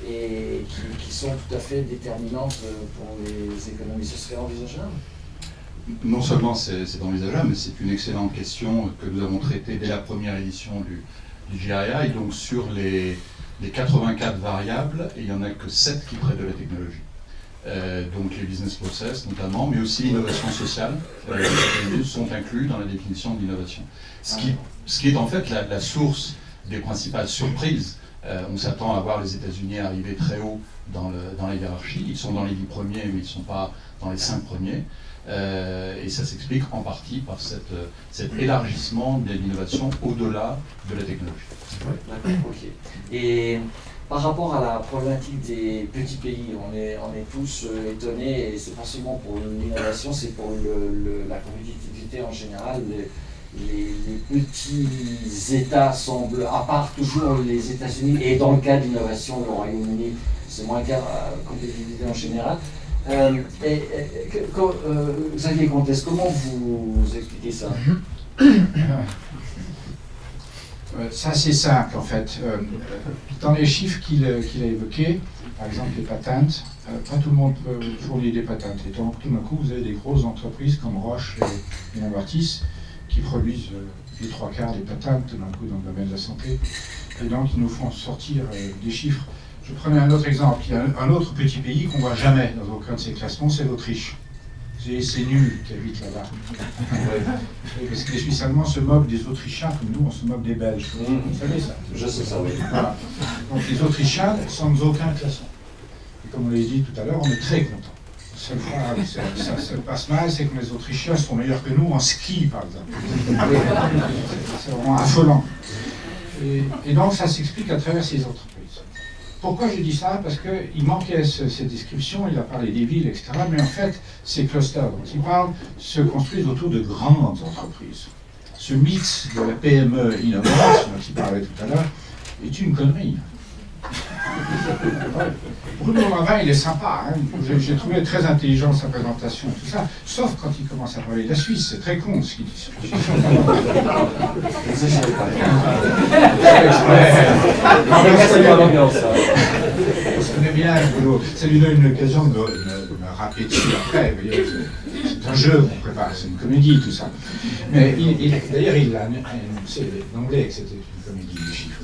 et qui sont tout à fait déterminantes pour les économies. Ce serait envisageable? Non seulement c'est envisageable, mais c'est une excellente question que nous avons traitée dès la première édition du GRI. Donc sur les 84 variables, il n'y en a que 7 qui traitent de la technologie. Donc les business process notamment, mais aussi l'innovation sociale, sont inclus dans la définition d'innovation. Ce qui est en fait la source des principales surprises. On s'attend à voir les États-Unis arriver très haut dans la hiérarchie. Ils sont dans les 10 premiers, mais ils ne sont pas dans les 5 premiers. Et ça s'explique en partie par cet élargissement de l'innovation au-delà de la technologie. D'accord, ok. Et par rapport à la problématique des petits pays, on est tous étonnés, et c'est pas seulement pour l'innovation, c'est pour la compétitivité en général. Les petits États semblent, à part toujours les États-Unis, et dans le cas de l'innovation, le Royaume-Uni, c'est moins le cas de la compétitivité en général. Xavier Comtesse, comment vous expliquez ça? C'est assez simple en fait. Dans les chiffres qu'il a évoqués, par exemple les patentes, pas tout le monde peut fournir des patentes. Et donc tout d'un coup, vous avez des grosses entreprises comme Roche et Novartis qui produisent les 3/4 des patentes tout d'un coup dans le domaine de la santé. Et donc ils nous font sortir des chiffres. Je prenais un autre exemple. Il y a un autre petit pays qu'on ne voit jamais dans aucun de ces classements, c'est l'Autriche. C'est nul qui habite là-bas. Parce que les Suisses allemands se moquent des Autrichiens comme nous, on se moque des Belges. Vous savez ça? Je sais ça, oui. Voilà. Donc les Autrichiens sans aucun classement. Et comme on l'a dit tout à l'heure, on est très contents. La seule fois où ça se passe mal, c'est que les Autrichiens sont meilleurs que nous en ski, par exemple. C'est vraiment affolant. Et donc ça s'explique à travers ces entreprises. Pourquoi je dis ça? Parce qu'il manquait cette description, il a parlé des villes, etc. Mais en fait, ces clusters dont il parle se construisent autour de grandes entreprises. Ce mythe de la PME innovante, dont il parlait tout à l'heure, est une connerie. Bruno Lavin, il est sympa, hein. J'ai trouvé très intelligent sa présentation, tout ça, sauf quand il commence à parler de la Suisse, c'est très con ce qu'il dit. On connaît bien Bruno, ça lui donne une occasion de me rappeler dessus après, vous voyez, c'est un jeu qu'on prépare, c'est une comédie tout ça. Mais d'ailleurs il a annoncé l'anglais que c'était une comédie de chiffres.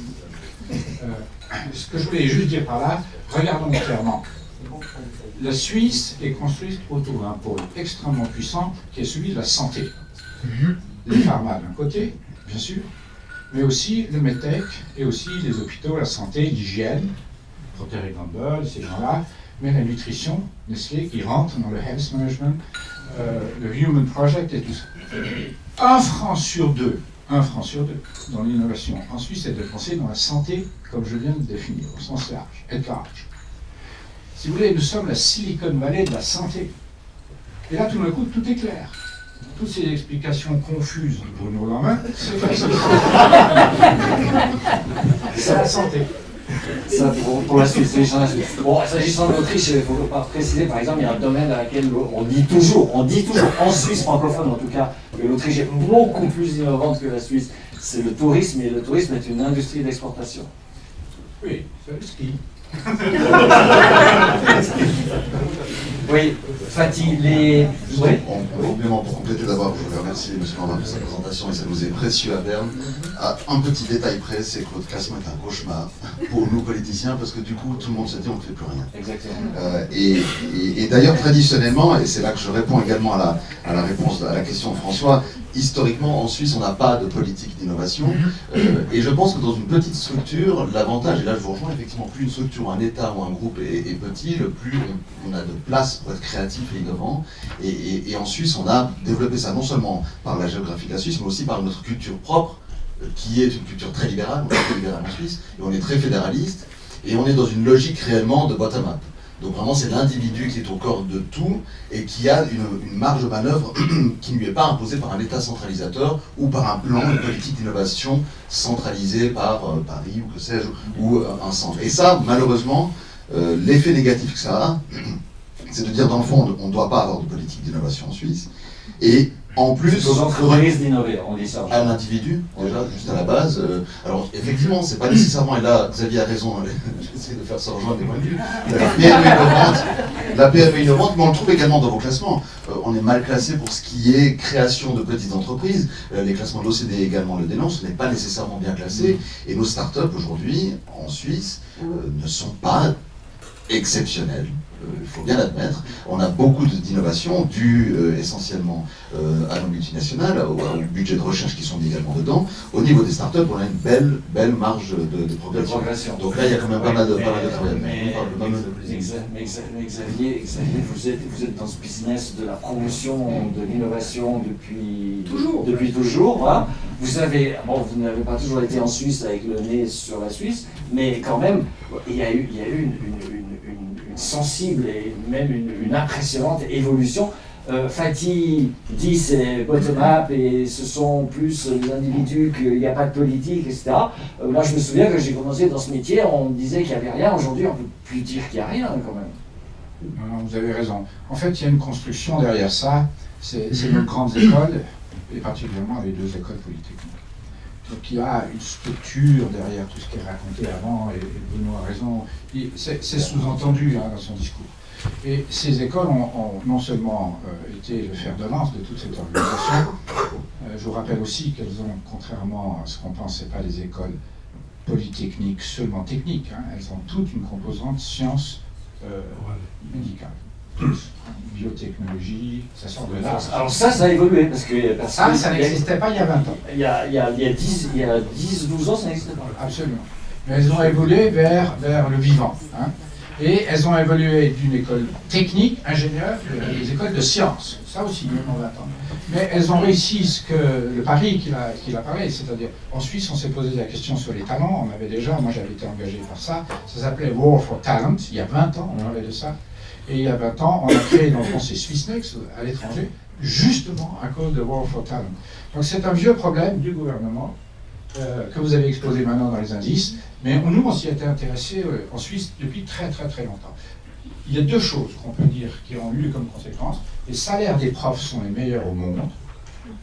Ce que je voulais juste dire par là, regardons clairement. La Suisse est construite autour d'un pôle extrêmement puissant qui est celui de la santé. Les pharma d'un côté, bien sûr, mais aussi le medtech et aussi les hôpitaux, la santé, l'hygiène, Procter & Gamble, ces gens-là, mais la nutrition, Nestlé, qui rentre dans le health management, le Human Project et tout ça. 1 franc sur 2 dans l'innovation en Suisse est dépensé dans la santé, comme je viens de définir, au sens large, et large. Si vous voulez, nous sommes la Silicon Valley de la santé. Et là, tout d'un coup, tout est clair. Toutes ces explications confuses de Bruno Lavin, c'est facile. C'est la santé. Ça, pour la Suisse, bon, s'agissant de l'Autriche, il ne faut pas préciser, par exemple, il y a un domaine dans lequel on dit toujours, en Suisse francophone en tout cas, que l'Autriche est beaucoup plus innovante que la Suisse. C'est le tourisme, et le tourisme est une industrie d'exportation. Oui, c'est le ski. Oui, Fatih, les... Oui. Pour compléter d'abord, je voulais remercier M. Lavin pour sa présentation et ça nous est précieux à Berne. Un petit détail près, c'est que votre classement est un cauchemar pour nous politiciens parce que du coup tout le monde se dit on ne fait plus rien. Exactement. Et d'ailleurs traditionnellement, et c'est là que je réponds également à la réponse à la question de François, historiquement en Suisse on n'a pas de politique d'innovation et je pense que dans une petite structure, l'avantage, et là je vous rejoins effectivement, plus une structure, un État ou un groupe est petit, le plus on a de place pour être créatif et innovant. Et en Suisse, on a développé ça non seulement par la géographie de la Suisse, mais aussi par notre culture propre, qui est une culture très libérale, on est très libéral en Suisse, et on est très fédéraliste, et on est dans une logique réellement de bottom-up. Donc vraiment, c'est l'individu qui est au corps de tout, et qui a une marge de manœuvre qui ne lui est pas imposée par un État centralisateur, ou par un plan, une politique d'innovation centralisée par Paris, ou que sais-je, ou un centre. Et ça, malheureusement, l'effet négatif que ça a, c'est de dire, dans le fond, on ne doit pas avoir de politique d'innovation en Suisse. Et en plus, aux entreprises d'innover, on dit ça. À l'individu, déjà, juste à la base. Alors, effectivement, c'est pas nécessairement, et là, Xavier a raison, j'essaie de faire ça rejoindre des points de vue. La PME innovante, mais on le trouve également dans vos classements. On est mal classé pour ce qui est création de petites entreprises. Les classements de l'OCDE également le dénoncent, ce n'est pas nécessairement bien classé. Et nos startups, aujourd'hui, en Suisse, ne sont pas exceptionnelles. Il faut bien l'admettre. On a beaucoup d'innovations dues essentiellement à nos multinationales, au budget de recherche qui sont mis également dedans. Au niveau des startups, on a une belle marge de progression. Donc là, il y a quand même pas mal de travail. Mais Xavier, vous êtes dans ce business de la promotion de l'innovation depuis toujours. Hein. Vous n'avez pas toujours été en Suisse avec le nez sur la Suisse, mais quand même, il y a eu une sensible et même une impressionnante évolution. Fatih dit c'est bottom-up et ce sont plus les individus, qu'il n'y a pas de politique, etc. Moi je me souviens que j'ai commencé dans ce métier, on me disait qu'il n'y avait rien. Aujourd'hui on ne peut plus dire qu'il n'y a rien quand même. Non, vous avez raison. En fait il y a une construction derrière ça, c'est nos grandes écoles, et particulièrement les 2 écoles polytechniques. Donc il y a une structure derrière tout ce qui est raconté avant, et Bruno a raison, c'est sous-entendu dans son discours. Et ces écoles ont non seulement été le fer de lance de toute cette organisation, je vous rappelle aussi qu'elles ont, contrairement à ce qu'on pense, ce n'est pas des écoles polytechniques seulement techniques, elles ont toute une composante sciences médicales. Biotechnologie, ça sort de là. Alors ça a évolué, parce que ça n'existait pas il y a 20 ans. Il y a 10-12 ans, ça n'existait pas. Absolument. Mais elles ont évolué vers le vivant. Et elles ont évolué d'une école technique, ingénieur, vers des écoles de sciences. Ça aussi, même en 20 ans. Mais elles ont réussi ce que le pari qu'il a parlé, c'est-à-dire, en Suisse, on s'est posé la question sur les talents. On avait déjà, moi j'avais été engagé par ça, ça s'appelait War for Talent. Il y a 20 ans, on parlait de ça. Et il y a 20 ans, on a créé dans le conseil Swissnex à l'étranger, justement à cause de War for Talent. Donc c'est un vieux problème du gouvernement que vous avez exposé maintenant dans les indices, mais nous on s'y était intéressé en Suisse depuis très longtemps. Il y a deux choses qu'on peut dire qui ont eu comme conséquence. Les salaires des profs sont les meilleurs au monde.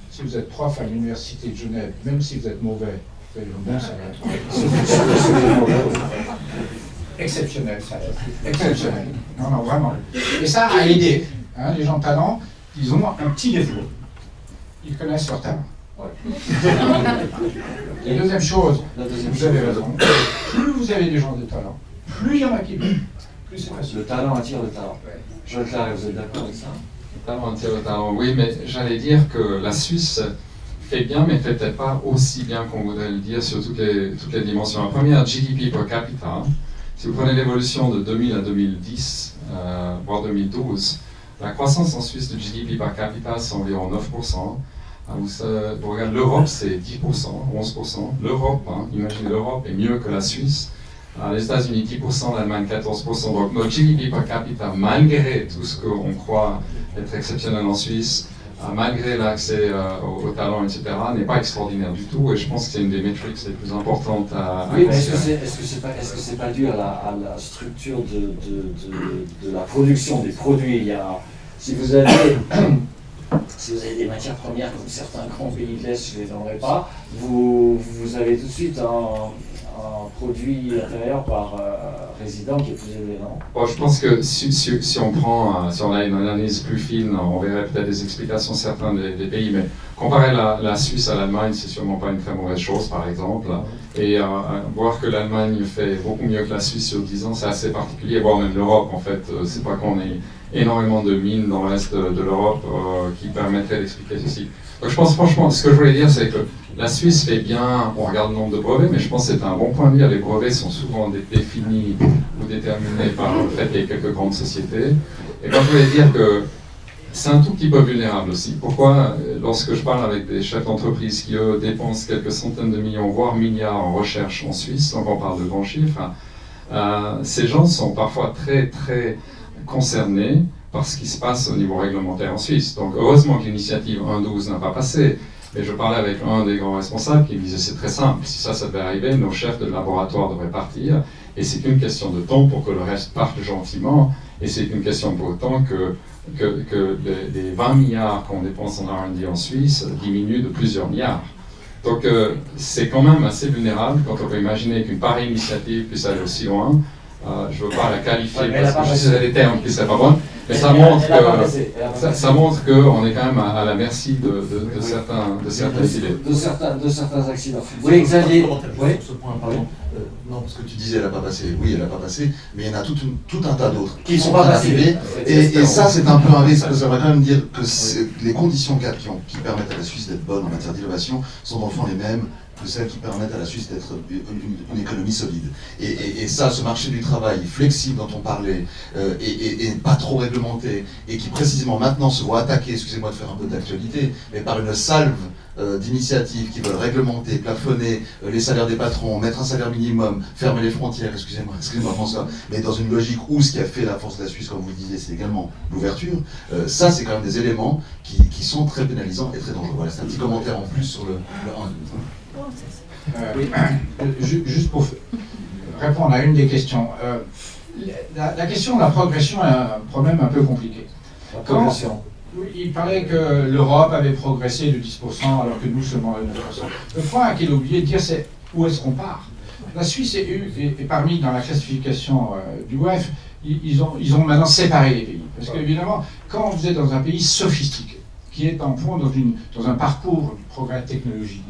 Si vous êtes prof à l'université de Genève, même si vous êtes mauvais, vous avez le bon salaire. Si vous êtes mauvais, exceptionnel salaire. Exceptionnel. Non, vraiment. Et ça a aidé. Les gens de talent, ils ont un petit défaut. Ils connaissent leur talent. La deuxième chose, vous avez raison, plus vous avez des gens de talent, plus il y en a qui veulent, plus c'est facile. Le talent attire le talent. Joël Claret, vous êtes d'accord avec ça? Le talent attire le talent, oui, mais j'allais dire que la Suisse fait bien, mais fait peut-être pas aussi bien qu'on voudrait le dire sur toutes les dimensions. La première, GDP per capita. Si vous prenez l'évolution de 2000 à 2010, voire 2012, la croissance en Suisse de GDP par capita, c'est environ 9%. Vous regardez l'Europe, c'est 10%, 11%. L'Europe, imaginez l'Europe est mieux que la Suisse. Les États-Unis, 10%, l'Allemagne, 14%. Donc notre GDP par capita, malgré tout ce qu'on croit être exceptionnel en Suisse, malgré l'accès au talent, etc., n'est pas extraordinaire du tout. Et je pense que c'est une des métriques les plus importantes à oui, mais est-ce que c'est pas dû à la structure de la production des produits? Si vous avez des matières premières comme certains grands pays de l'Est, je ne les nommerai pas, vous avez tout de suite un produit intérieur par résident qui est plus élevé, non? Bon, je pense que si on a une analyse plus fine, on verrait peut-être des explications certains des pays, mais comparer la Suisse à l'Allemagne, c'est sûrement pas une très mauvaise chose, par exemple. Et voir que l'Allemagne fait beaucoup mieux que la Suisse sur 10 ans, c'est assez particulier, voire même l'Europe, en fait. C'est pas qu'on ait énormément de mines dans le reste de l'Europe qui permettraient d'expliquer ceci. Donc je pense franchement, ce que je voulais dire, c'est que la Suisse fait bien, on regarde le nombre de brevets, mais je pense que c'est un bon point de dire. Les brevets sont souvent définis ou déterminés par le fait qu'il y ait quelques grandes sociétés. Et quand je voulais dire que c'est un tout petit peu vulnérable aussi. Pourquoi? Lorsque je parle avec des chefs d'entreprise qui, eux, dépensent quelques centaines de millions, voire milliards en recherche en Suisse, donc on parle de grands chiffres, ces gens sont parfois très concernés par ce qui se passe au niveau réglementaire en Suisse. Donc heureusement que l'initiative 1.12 n'a pas passé, mais je parlais avec un des grands responsables qui me disait c'est très simple, si ça devait arriver, nos chefs de laboratoire devraient partir, et c'est qu'une question de temps pour que le reste parte gentiment, et c'est une question pour autant que les 20 milliards qu'on dépense en R&D en Suisse diminuent de plusieurs milliards. Donc c'est quand même assez vulnérable quand on peut imaginer qu'une pareille initiative puisse aller aussi loin. Je ne veux pas la qualifier parce que je sais des termes qui ne seraient pas bons, mais ça montre qu'on est quand même à la merci de certaines idées. De certains accidents. Oui, Xavier. Oui. Sur ce point, pardon. Non, parce que tu disais elle n'a pas passé. Oui, elle n'a pas passé, mais il y en a tout un tas d'autres qui sont pas passés. Et ça, c'est un peu un risque. Ça va quand même dire que les conditions cadres qui permettent à la Suisse d'être bonne en matière d'innovation sont dans le fond les mêmes que celles qui permettent à la Suisse d'être une économie solide. Et ça, ce marché du travail flexible dont on parlait, et pas trop réglementé, et qui précisément maintenant se voit attaquer, excusez-moi de faire un peu d'actualité, mais par une salve d'initiatives qui veulent réglementer, plafonner les salaires des patrons, mettre un salaire minimum, fermer les frontières, excusez-moi François, mais dans une logique où ce qui a fait la force de la Suisse, comme vous le disiez, c'est également l'ouverture. Ça, c'est quand même des éléments qui sont très pénalisants et très dangereux. Voilà, c'est un petit commentaire en plus sur le 1. Juste pour répondre à une des questions. La question de la progression est un problème un peu compliqué. La progression. Oui, il paraît que l'Europe avait progressé de 10% alors que nous seulement de 9%. Le point qu'il a oublié de dire, c'est où est-ce qu'on part. La Suisse est parmi, dans la classification du WEF, ils ont maintenant séparé les pays. Parce qu'évidemment, quand vous êtes dans un pays sophistiqué, qui est en fond dans un parcours du progrès technologique,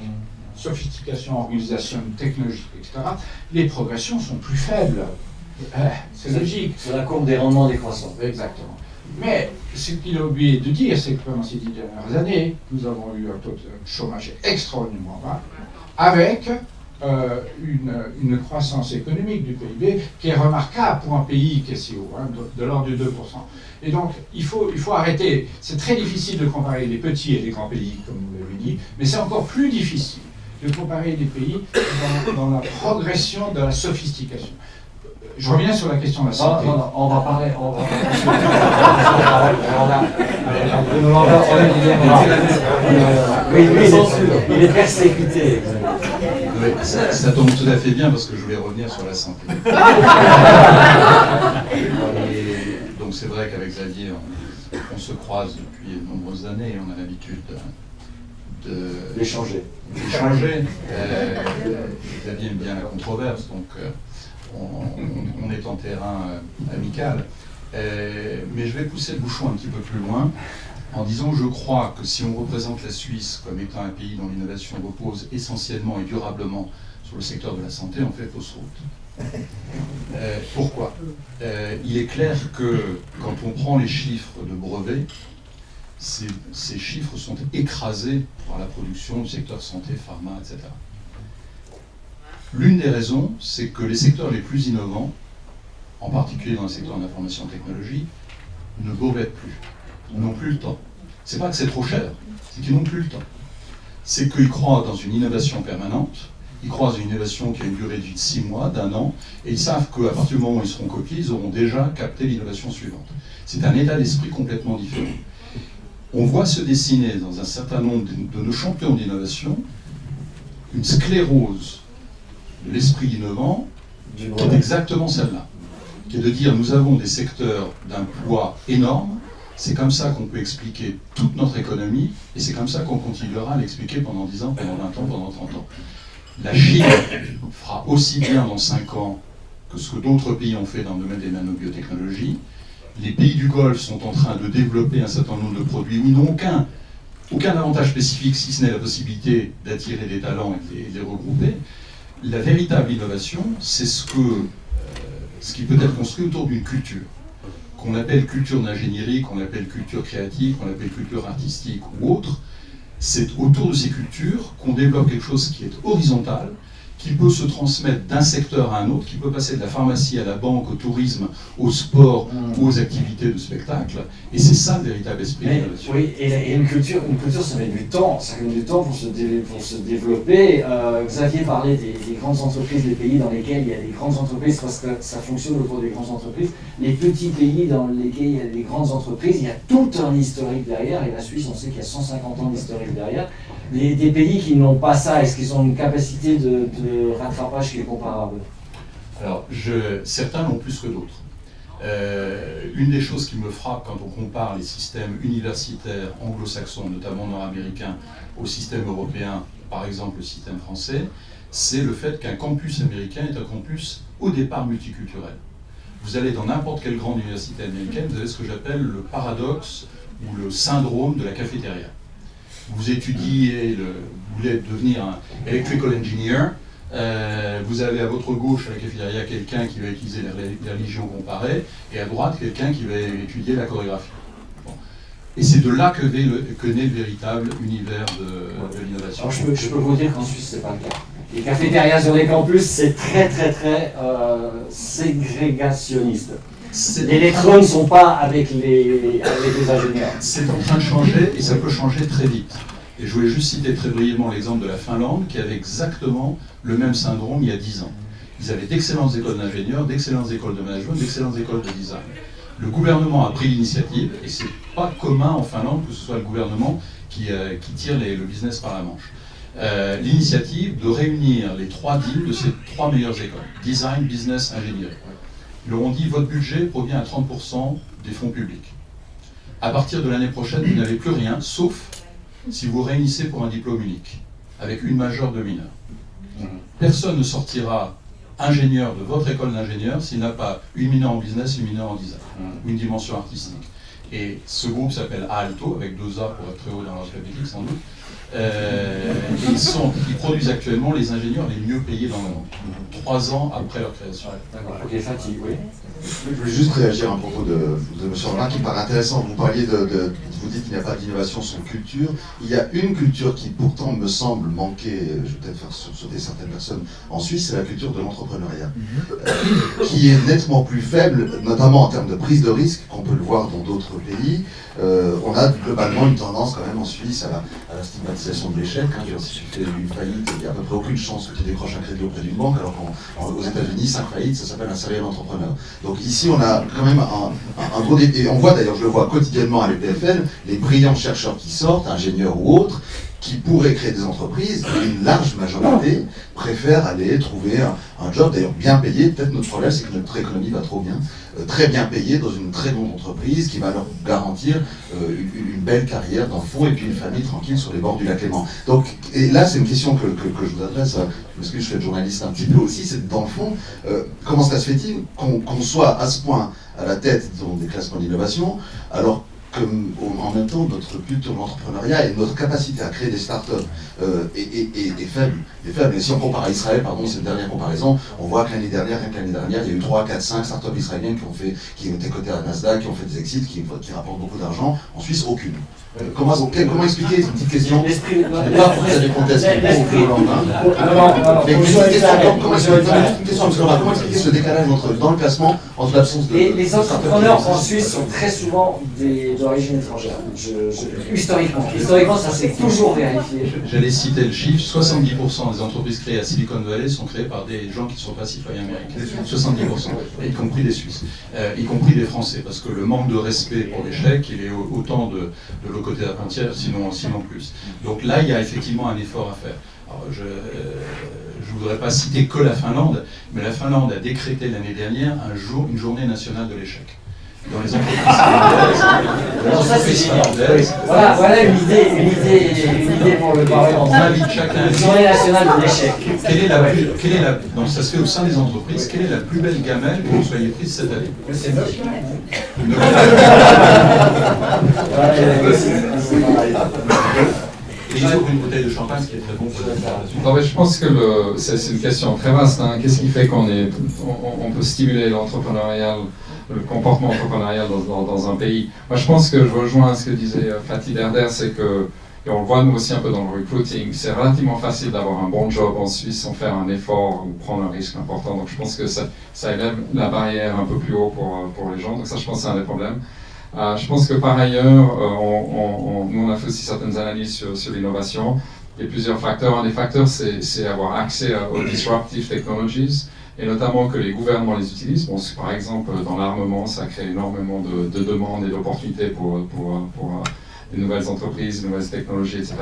sophistication, organisation technologique, etc., les progressions sont plus faibles. C'est logique. C'est la courbe des rendements décroissants. Exactement. Mais ce qu'il a oublié de dire, c'est que pendant ces 10 dernières années, nous avons eu un taux de chômage extraordinairement bas, avec une croissance économique du PIB qui est remarquable pour un pays qui est si haut, hein, de l'ordre de 2%. Et donc, il faut arrêter. C'est très difficile de comparer les petits et les grands pays, comme vous l'avez dit, mais c'est encore plus difficile de comparer les pays dans la progression de la sophistication. Je reviens sur la question de la santé. Non, on va parler. Il est persécuté. Oui, ça tombe tout à fait bien parce que je voulais revenir sur la santé. Et donc c'est vrai qu'avec Xavier, on se croise depuis de nombreuses années et on a l'habitude d'échanger. Xavier aime bien la controverse, donc on est en terrain amical. Mais je vais pousser le bouchon un petit peu plus loin en disant que je crois que si on représente la Suisse comme étant un pays dont l'innovation repose essentiellement et durablement sur le secteur de la santé, on fait fausse route. Pourquoi? Il est clair que quand on prend les chiffres de brevets, ces chiffres sont écrasés par la production du secteur santé, pharma, etc. L'une des raisons, c'est que les secteurs les plus innovants, en particulier dans le secteur de l'information technologie, ne brevettent plus. Ils n'ont plus le temps. C'est pas que c'est trop cher, c'est qu'ils n'ont plus le temps. C'est qu'ils croient dans une innovation permanente, ils croient dans une innovation qui a une durée de vie de 6 mois, d'1 an, et ils savent qu'à partir du moment où ils seront copiés, ils auront déjà capté l'innovation suivante. C'est un état d'esprit complètement différent. On voit se dessiner dans un certain nombre de nos champions d'innovation une sclérose de l'esprit innovant qui est exactement celle-là, qui est de dire nous avons des secteurs d'un poids énorme, c'est comme ça qu'on peut expliquer toute notre économie, et c'est comme ça qu'on continuera à l'expliquer pendant 10 ans, pendant 20 ans, pendant 30 ans. La Chine fera aussi bien dans 5 ans que ce que d'autres pays ont fait dans le domaine des nanobiotechnologies. Les pays du Golfe sont en train de développer un certain nombre de produits où ils n'ont aucun avantage spécifique, si ce n'est la possibilité d'attirer des talents et de les regrouper. La véritable innovation, c'est ce qui peut être construit autour d'une culture, qu'on appelle culture d'ingénierie, qu'on appelle culture créative, qu'on appelle culture artistique ou autre. C'est autour de ces cultures qu'on développe quelque chose qui est horizontal, qui peut se transmettre d'un secteur à un autre, qui peut passer de la pharmacie à la banque, au tourisme, au sport ou aux activités de spectacle. Et c'est ça le véritable esprit d'innovation. Oui, et une culture, ça met du temps. Ça met du temps pour se développer. Xavier parlait des grandes entreprises, des pays dans lesquels il y a des grandes entreprises, parce que ça fonctionne autour des grandes entreprises. Les petits pays dans lesquels il y a des grandes entreprises, il y a tout un historique derrière. Et la Suisse, on sait qu'il y a 150 ans d'historique derrière. Des pays qui n'ont pas ça, est-ce qu'ils ont une capacité de rattrapage qui est comparable? Alors, certains l'ont plus que d'autres. Une des choses qui me frappe quand on compare les systèmes universitaires anglo-saxons, notamment nord-américains, au système européen, par exemple le système français, c'est le fait qu'un campus américain est un campus au départ multiculturel. Vous allez dans n'importe quelle grande université américaine, vous avez ce que j'appelle le paradoxe ou le syndrome de la cafétéria. Vous étudiez, vous voulez devenir un electrical engineer, vous avez à votre gauche à la cafétéria quelqu'un qui va utiliser les religions comparées, et à droite quelqu'un qui va étudier la chorégraphie. Bon. Et c'est de là que naît le véritable univers de l'innovation. Je peux vous dire qu'en Suisse, c'est pas le cas. Les cafétérias sur les campus, c'est très ségrégationniste. Les électrons ne sont pas avec les ingénieurs. C'est en train de changer et ça peut changer très vite. Et je voulais juste citer très brièvement l'exemple de la Finlande qui avait exactement le même syndrome il y a 10 ans. Ils avaient d'excellentes écoles d'ingénieurs, d'excellentes écoles de management, d'excellentes écoles de design. Le gouvernement a pris l'initiative, et c'est pas commun en Finlande que ce soit le gouvernement qui tire le business par la manche. L'initiative de réunir les 3 deans de ces 3 meilleures écoles, design, business, ingénierie. Ils leur ont dit, votre budget provient à 30% des fonds publics. À partir de l'année prochaine, vous n'avez plus rien, sauf si vous réunissez pour un diplôme unique, avec une majeure de mineur. Personne ne sortira ingénieur de votre école d'ingénieur s'il n'a pas une mineure en business, une mineure en design, ou une dimension artistique. Et ce groupe s'appelle Aalto, avec 2 A pour être très haut dans l'alphabétique sans doute. Ils produisent actuellement les ingénieurs les mieux payés dans le monde, 3 ans après leur création. Ok, Fatih, oui. Je voulais juste réagir à propos de M. Romain qui me paraît intéressant. Vous parliez vous dites qu'il n'y a pas d'innovation sans culture. Il y a une culture qui pourtant me semble manquer, je vais peut-être faire sauter certaines personnes en Suisse, c'est la culture de l'entrepreneuriat, qui est nettement plus faible, notamment en termes de prise de risque, qu'on peut le voir dans d'autres pays. On a globalement une tendance quand même en Suisse à la stigmatisation de l'échec. Si tu fais une faillite, il n'y a à peu près aucune chance que tu décroches un crédit auprès d'une banque, alors qu'aux États-Unis, 5 faillites, ça s'appelle un serial entrepreneur. Donc ici, on a quand même un gros défi. Et on voit d'ailleurs, je le vois quotidiennement à l'EPFL, les brillants chercheurs qui sortent, ingénieurs ou autres, qui pourraient créer des entreprises, une large majorité préfère aller trouver un job, d'ailleurs bien payé. Peut-être notre problème, c'est que notre économie va trop bien, très bien payé dans une très bonne entreprise qui va leur garantir une belle carrière dans le fond et puis une famille tranquille sur les bords du lac Léman. Donc, et là, c'est une question que je vous adresse, parce que je fais journaliste un petit peu aussi, c'est dans le fond, comment ça se fait-il qu'on soit à ce point à la tête, disons, des classements d'innovation, alors en même temps, notre culture de l'entrepreneuriat et notre capacité à créer des startups est faible. Et si on compare à Israël, pardon, c'est une dernière comparaison, on voit que l'année dernière, il y a eu 3, 4, 5 startups israéliennes qui ont été cotées à Nasdaq, qui ont fait des exits, qui rapportent beaucoup d'argent. En Suisse, aucune. Comment expliquer cette petite question? L'esprit. Pas pour vous avez contesté au lendemain. Mais une question, comment expliquer ce décalage dans le classement entre l'absence de. Les entrepreneurs en Suisse sont très souvent d'origine étrangère. Historiquement, ça s'est toujours vérifié. J'allais citer le chiffre, 70% des entreprises créées à Silicon Valley sont créées par des gens qui ne sont pas citoyens américains. 70%, y compris des Suisses, y compris des Français, parce que le manque de respect pour l'échec, il est autant de l'autre côté de la frontière, sinon plus. Donc là, il y a effectivement un effort à faire. Alors, je ne voudrais pas citer que la Finlande, mais la Finlande a décrété l'année dernière une journée nationale de l'échec. Dans les entreprises finlandaises. Voilà une idée pour le Parlement. On invite chacun. Journée nationale de l'échec. Donc ça se fait au sein des entreprises. Quelle est la plus belle gamelle que vous soyez prise cette année? Et ils ouvrent une bouteille de champagne, ce qui est très bon pour la préparation. Je pense que c'est une question très vaste. Hein. Qu'est-ce qui fait qu'on peut stimuler l'entrepreneurial, le comportement entrepreneurial dans un pays? Moi, je pense que je rejoins ce que disait Fatih Derder, c'est que, et on le voit nous aussi un peu dans le recruiting, c'est relativement facile d'avoir un bon job en Suisse sans faire un effort ou prendre un risque important. Donc je pense que ça élève la barrière un peu plus haut pour les gens. Donc ça, je pense que c'est un des problèmes. Je pense que par ailleurs, nous on a fait aussi certaines analyses sur l'innovation. Il y a plusieurs facteurs. Un des facteurs, c'est avoir accès aux disruptive technologies, et notamment que les gouvernements les utilisent. Bon, par exemple, dans l'armement, ça crée énormément de demandes et d'opportunités pour des nouvelles entreprises, des nouvelles technologies, etc.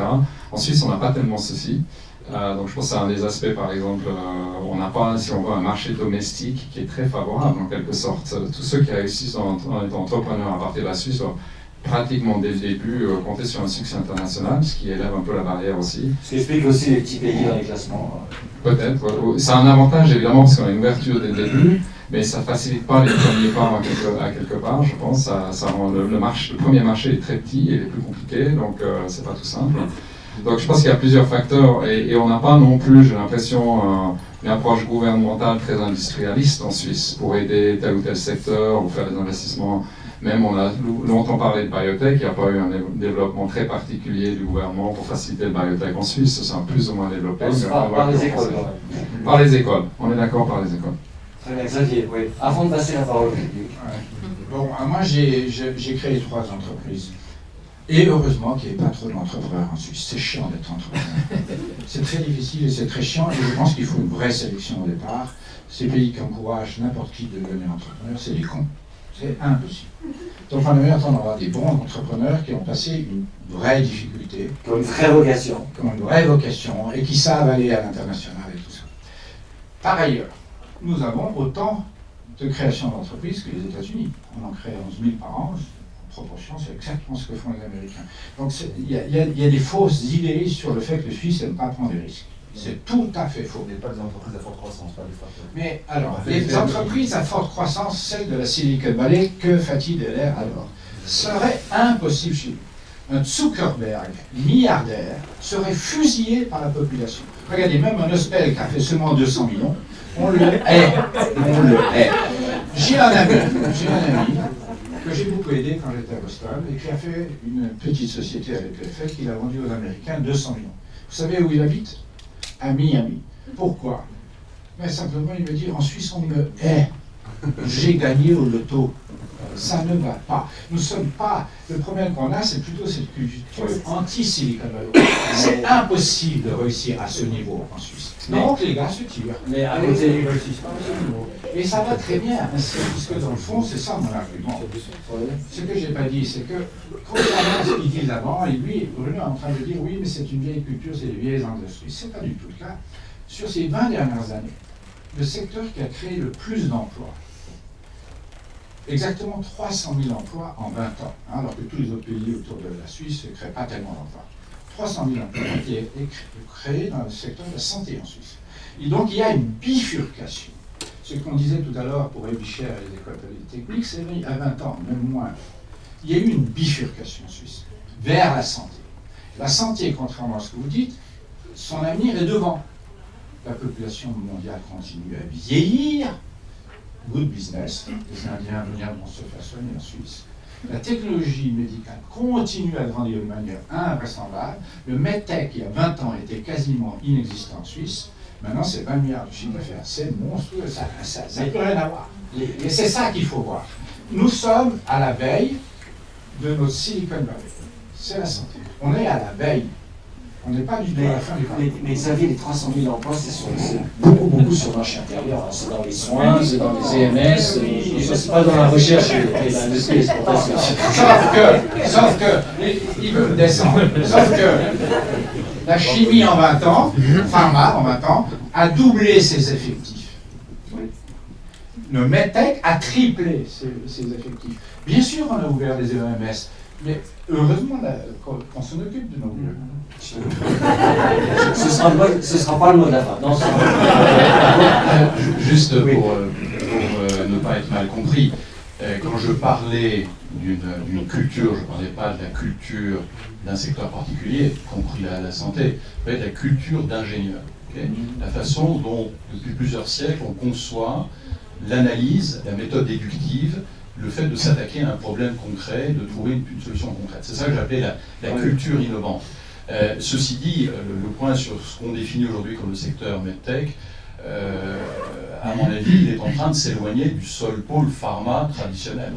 En Suisse, on n'a pas tellement ceci. Donc je pense que c'est un des aspects, par exemple, on n'a pas, si on veut, un marché domestique qui est très favorable en quelque sorte. Tous ceux qui réussissent en étant entrepreneurs à partir de la Suisse doivent pratiquement dès le début compter sur un succès international, ce qui élève un peu la barrière aussi. Ce qui explique aussi les petits pays dans les classements. Peut-être. C'est un avantage évidemment parce qu'on a une ouverture dès le début, mais ça ne facilite pas les premiers pas à quelque part, je pense. Ça rend le premier marché est très petit et il est plus compliqué, donc c'est pas tout simple. Donc je pense qu'il y a plusieurs facteurs et on n'a pas non plus, j'ai l'impression, une approche gouvernementale très industrialiste en Suisse pour aider tel ou tel secteur ou faire des investissements. Même on a longtemps parlé de biotech, il n'y a pas eu un développement très particulier du gouvernement pour faciliter le biotech en Suisse, c'est plus ou moins développé. Par les écoles. Par les écoles, on est d'accord, par les écoles. Très bien, Xavier, oui. Avant de passer la parole au public. Bon, moi j'ai créé 3 entreprises. Et heureusement qu'il n'y ait pas trop d'entrepreneurs en Suisse. C'est chiant d'être entrepreneur. C'est très difficile et c'est très chiant. Et je pense qu'il faut une vraie sélection au départ. Ces pays qui encouragent n'importe qui de devenir entrepreneur, c'est des cons. C'est impossible. Donc on a meilleur temps d'avoir des bons entrepreneurs qui ont passé une vraie difficulté. Qui ont une vraie vocation. Qui ont une vraie vocation et qui savent aller à l'international et tout ça. Par ailleurs, nous avons autant de création d'entreprises que les États-Unis. On en crée 11 000 par an. proportion, c'est exactement ce que font les Américains. Donc il y a des fausses idées sur le fait que les Suisses n'aiment pas prendre des risques. C'est tout à fait faux. Mais pas des entreprises à forte croissance, pas des startups. Mais alors, les entreprises à forte croissance, celles de la Silicon Valley, que Fatih Derder alors, serait impossible chez nous. Un Zuckerberg, milliardaire, serait fusillé par la population. Regardez, même un Ospel qui a fait seulement 200 millions, on le hait. On le hait. J'ai un ami que j'ai beaucoup aidé quand j'étais à Boston et qui a fait une petite société avec le fait qu'il a vendu aux Américains 200 millions. Vous savez où il habite? À Miami. Pourquoi? Mais simplement, il me dit, en Suisse, on me hait. J'ai gagné au loto. Ça ne va pas. Nous ne sommes pas... Le problème qu'on a, c'est plutôt cette culture anti-Silicon Valley. C'est impossible de réussir à ce niveau en Suisse. Donc les gars se tirent. Mais à côté... Et ça va très bien, puisque dans le fond, c'est ça mon argument. Ce que je n'ai pas dit, c'est que, contrairement à ce qu'ils disent avant, et lui, Bruno est en train de dire, oui, mais c'est une vieille culture, c'est des vieilles industries. Ce n'est pas du tout le cas. Sur ces 20 dernières années, le secteur qui a créé le plus d'emplois, exactement 300 000 emplois en 20 ans, hein, alors que tous les autres pays autour de la Suisse ne créent pas tellement d'emplois. 300 000 emplois ont été créés dans le secteur de la santé en Suisse. Et donc il y a une bifurcation. Ce qu'on disait tout à l'heure pour Ebicher et les écoles polytechniques, c'est à 20 ans, même moins. Il y a eu une bifurcation en Suisse vers la santé. La santé, contrairement à ce que vous dites, son avenir est devant. La population mondiale continue à vieillir. Good business, les Indiens viendront se faire soigner en Suisse. La technologie médicale continue à grandir de manière invraisemblable. Le MedTech, il y a 20 ans, était quasiment inexistant en Suisse. Maintenant, c'est 20 milliards de chiffre d'affaires. C'est monstrueux, ça n'a plus rien à voir. Et c'est ça qu'il faut voir. Nous sommes à la veille de notre Silicon Valley. C'est la santé. On est à la veille. On n'est pas du tout à la fin du parcours. Mais Xavier, les 300 000 emplois, c'est beaucoup sur le marché intérieur. C'est dans les soins, c'est dans les EMS, c'est pas dans la recherche et l'industrie exportation. Sauf que, il veut descendre. Sauf que la chimie en 20 ans, pharma en 20 ans, a doublé ses effectifs. Le MedTech a triplé ses effectifs. Bien sûr, on a ouvert des EMS, mais heureusement qu'on s'en occupe de nos lieux. Ce sera pas le mot de la fin. Non, juste pour ne pas être mal compris, quand je parlais d'une culture, je ne parlais pas de la culture d'un secteur particulier, y compris la santé, ça peut être la culture d'ingénieur. Okay, la façon dont, depuis plusieurs siècles, on conçoit l'analyse, la méthode déductive, le fait de s'attaquer à un problème concret, de trouver une solution concrète. C'est ça que j'appelais la culture innovante. Ceci dit, le point sur ce qu'on définit aujourd'hui comme le secteur MedTech, à mon avis, il est en train de s'éloigner du seul pôle pharma traditionnel.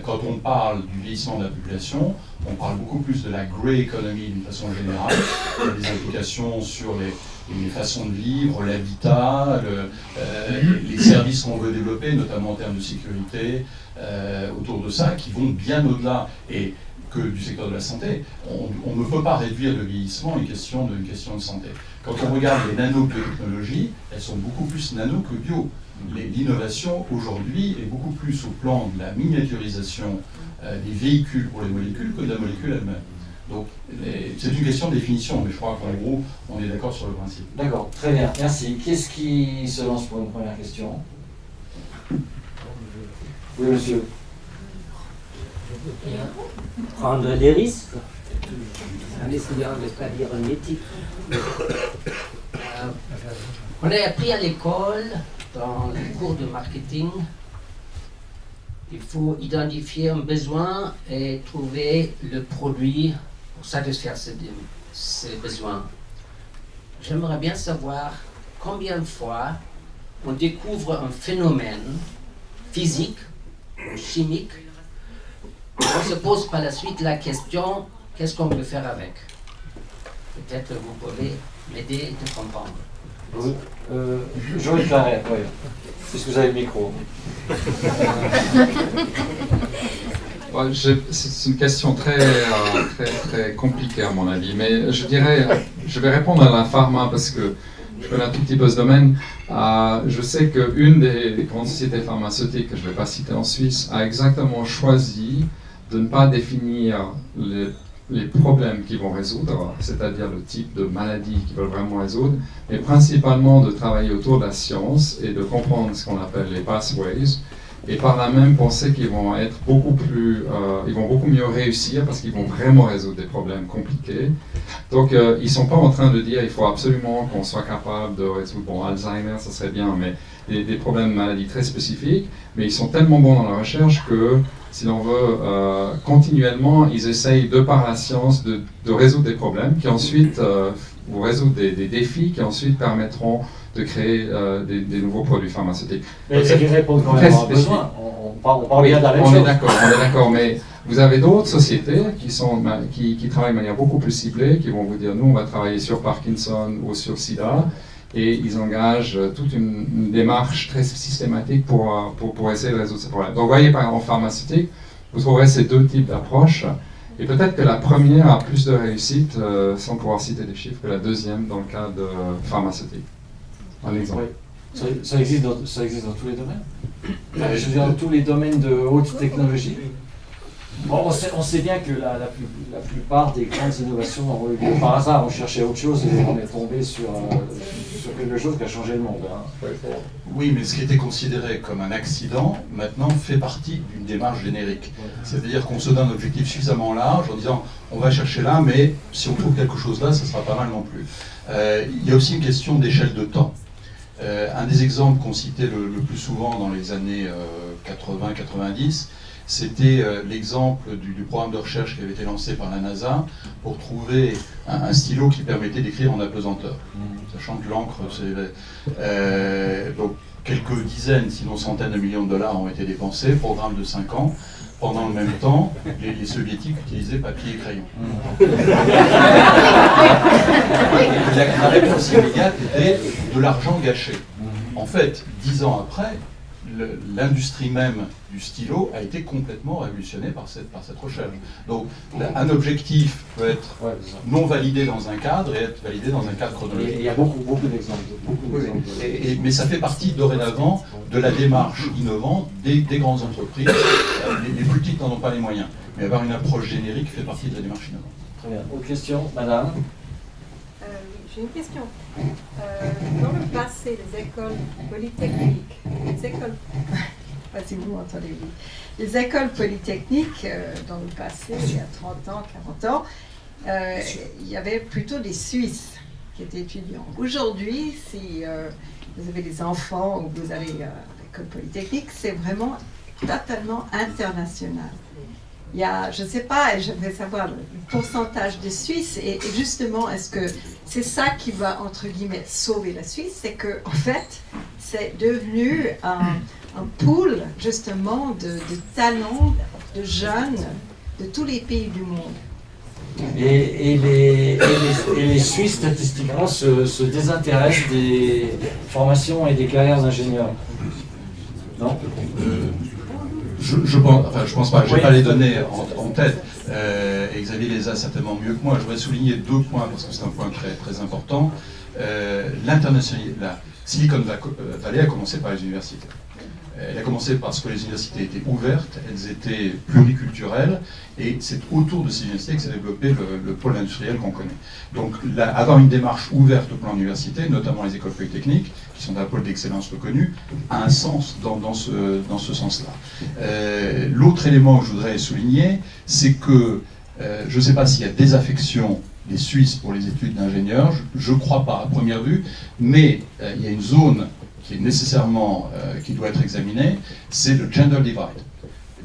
Quand on parle du vieillissement de la population, on parle beaucoup plus de la grey economy d'une façon générale, des implications sur les façons de vivre, l'habitat, les services qu'on veut développer, notamment en termes de sécurité, autour de ça, qui vont bien au-delà que du secteur de la santé. On ne peut pas réduire le vieillissement à une question de santé. Quand on regarde les nanobiotechnologies, elles sont beaucoup plus nano que bio. L'innovation aujourd'hui est beaucoup plus au plan de la miniaturisation des véhicules pour les molécules que de la molécule elle-même. Donc c'est une question de définition, mais je crois qu'en gros, on est d'accord sur le principe. D'accord, très bien, merci. Qu'est-ce qui se lance pour une première question? Oui, monsieur. Prendre des risques en essayant de établir une éthique. On a appris à l'école, dans les cours de marketing, il faut identifier un besoin et trouver le produit pour satisfaire ces besoins. J'aimerais bien savoir combien de fois on découvre un phénomène physique ou chimique. On se pose par la suite la question, qu'est-ce qu'on peut faire avec? Peut-être vous pouvez m'aider de comprendre. Joël Claret, oui. Puisque vous avez le micro. C'est une question très compliquée à mon avis, mais je dirais, je vais répondre à la pharma parce que je connais un tout petit peu ce domaine. Je sais qu'une des grandes sociétés pharmaceutiques, que je ne vais pas citer en Suisse, a exactement choisi de ne pas définir les problèmes qu'ils vont résoudre, c'est-à-dire le type de maladie qu'ils veulent vraiment résoudre, mais principalement de travailler autour de la science et de comprendre ce qu'on appelle les pathways, et par là même penser qu'ils vont être beaucoup plus, ils vont beaucoup mieux réussir parce qu'ils vont vraiment résoudre des problèmes compliqués. Donc ils ne sont pas en train de dire il faut absolument qu'on soit capable de résoudre, bon, Alzheimer ça serait bien, mais des problèmes de maladies très spécifiques, mais ils sont tellement bons dans la recherche que si l'on veut, continuellement, ils essayent de par la science de résoudre des problèmes qui ensuite vont résoudre des défis qui ensuite permettront de créer des nouveaux produits pharmaceutiques. Mais c'est qui répondent quand même à un besoin. On parle bien de la même chose. On est d'accord, mais vous avez d'autres sociétés qui travaillent de manière beaucoup plus ciblée, qui vont vous dire, nous on va travailler sur Parkinson ou sur SIDA, et ils engagent toute une démarche très systématique pour essayer de résoudre ces problèmes. Donc vous voyez, par exemple, en pharmaceutique, vous trouverez ces deux types d'approches, et peut-être que la première a plus de réussite, sans pouvoir citer des chiffres, que la deuxième dans le cas de pharmaceutique. Un exemple. Oui. Ça existe dans tous les domaines. Je veux dire, dans tous les domaines de haute technologie. Bon, on sait bien que la plupart des grandes innovations ont eu lieu par hasard. On cherchait autre chose et on est tombé sur quelque chose qui a changé le monde. Hein. Oui, mais ce qui était considéré comme un accident, maintenant fait partie d'une démarche générique. C'est-à-dire qu'on se donne un objectif suffisamment large en disant on va chercher là, mais si on trouve quelque chose là, ça sera pas mal non plus. Il y a aussi une question d'échelle de temps. Un des exemples qu'on citait le plus souvent dans les années 80-90, c'était l'exemple du programme de recherche qui avait été lancé par la NASA pour trouver un stylo qui permettait d'écrire en apesanteur. Sachant que l'encre, donc quelques dizaines, sinon centaines de millions de dollars ont été dépensés, programme de 5 ans. Pendant le même temps, les soviétiques utilisaient papier et crayon. La réponse immédiate était de l'argent gâché. En fait, 10 ans après, l'industrie même du stylo a été complètement révolutionnée par cette recherche. Donc, un objectif peut être non validé dans un cadre et être validé dans un cadre chronologique. Il y a beaucoup d'exemples. Mais ça fait partie dorénavant de la démarche innovante des grandes entreprises. Les plus petites n'en ont pas les moyens. Mais avoir une approche générique fait partie de la démarche innovante. Très bien. Autre question, madame? J'ai une question. Dans le passé, les écoles polytechniques, si vous m'entendez, oui. Les écoles polytechniques, dans le passé, il y a 30 ans, 40 ans, il y avait plutôt des Suisses qui étaient étudiants. Aujourd'hui, si vous avez des enfants ou vous allez à l'école polytechnique, c'est vraiment totalement international. Il y a, je ne sais pas, j'aimerais savoir le pourcentage de Suisses et justement, est-ce que c'est ça qui va, entre guillemets, sauver la Suisse? C'est que, en fait, c'est devenu un pool, justement, de talents, de jeunes de tous les pays du monde. Et les Suisses, statistiquement, se désintéressent des formations et des carrières d'ingénieurs. Non? Je pense pas, je n'ai pas les données en tête, et Xavier les a certainement mieux que moi. Je voudrais souligner 2 points, parce que c'est un point très important. La Silicon Valley a commencé par les universités. Elle a commencé parce que les universités étaient ouvertes, elles étaient pluriculturelles, et c'est autour de ces universités que s'est développé le pôle industriel qu'on connaît. Donc avoir une démarche ouverte au plan université, notamment les écoles polytechniques, qui sont un pôle d'excellence reconnu, a un sens dans ce sens-là. L'autre élément que je voudrais souligner, c'est que je ne sais pas s'il y a désaffection des Suisses pour les études d'ingénieurs, je ne crois pas à première vue, mais il y a une zone qui est nécessairement, qui doit être examinée, c'est le gender divide.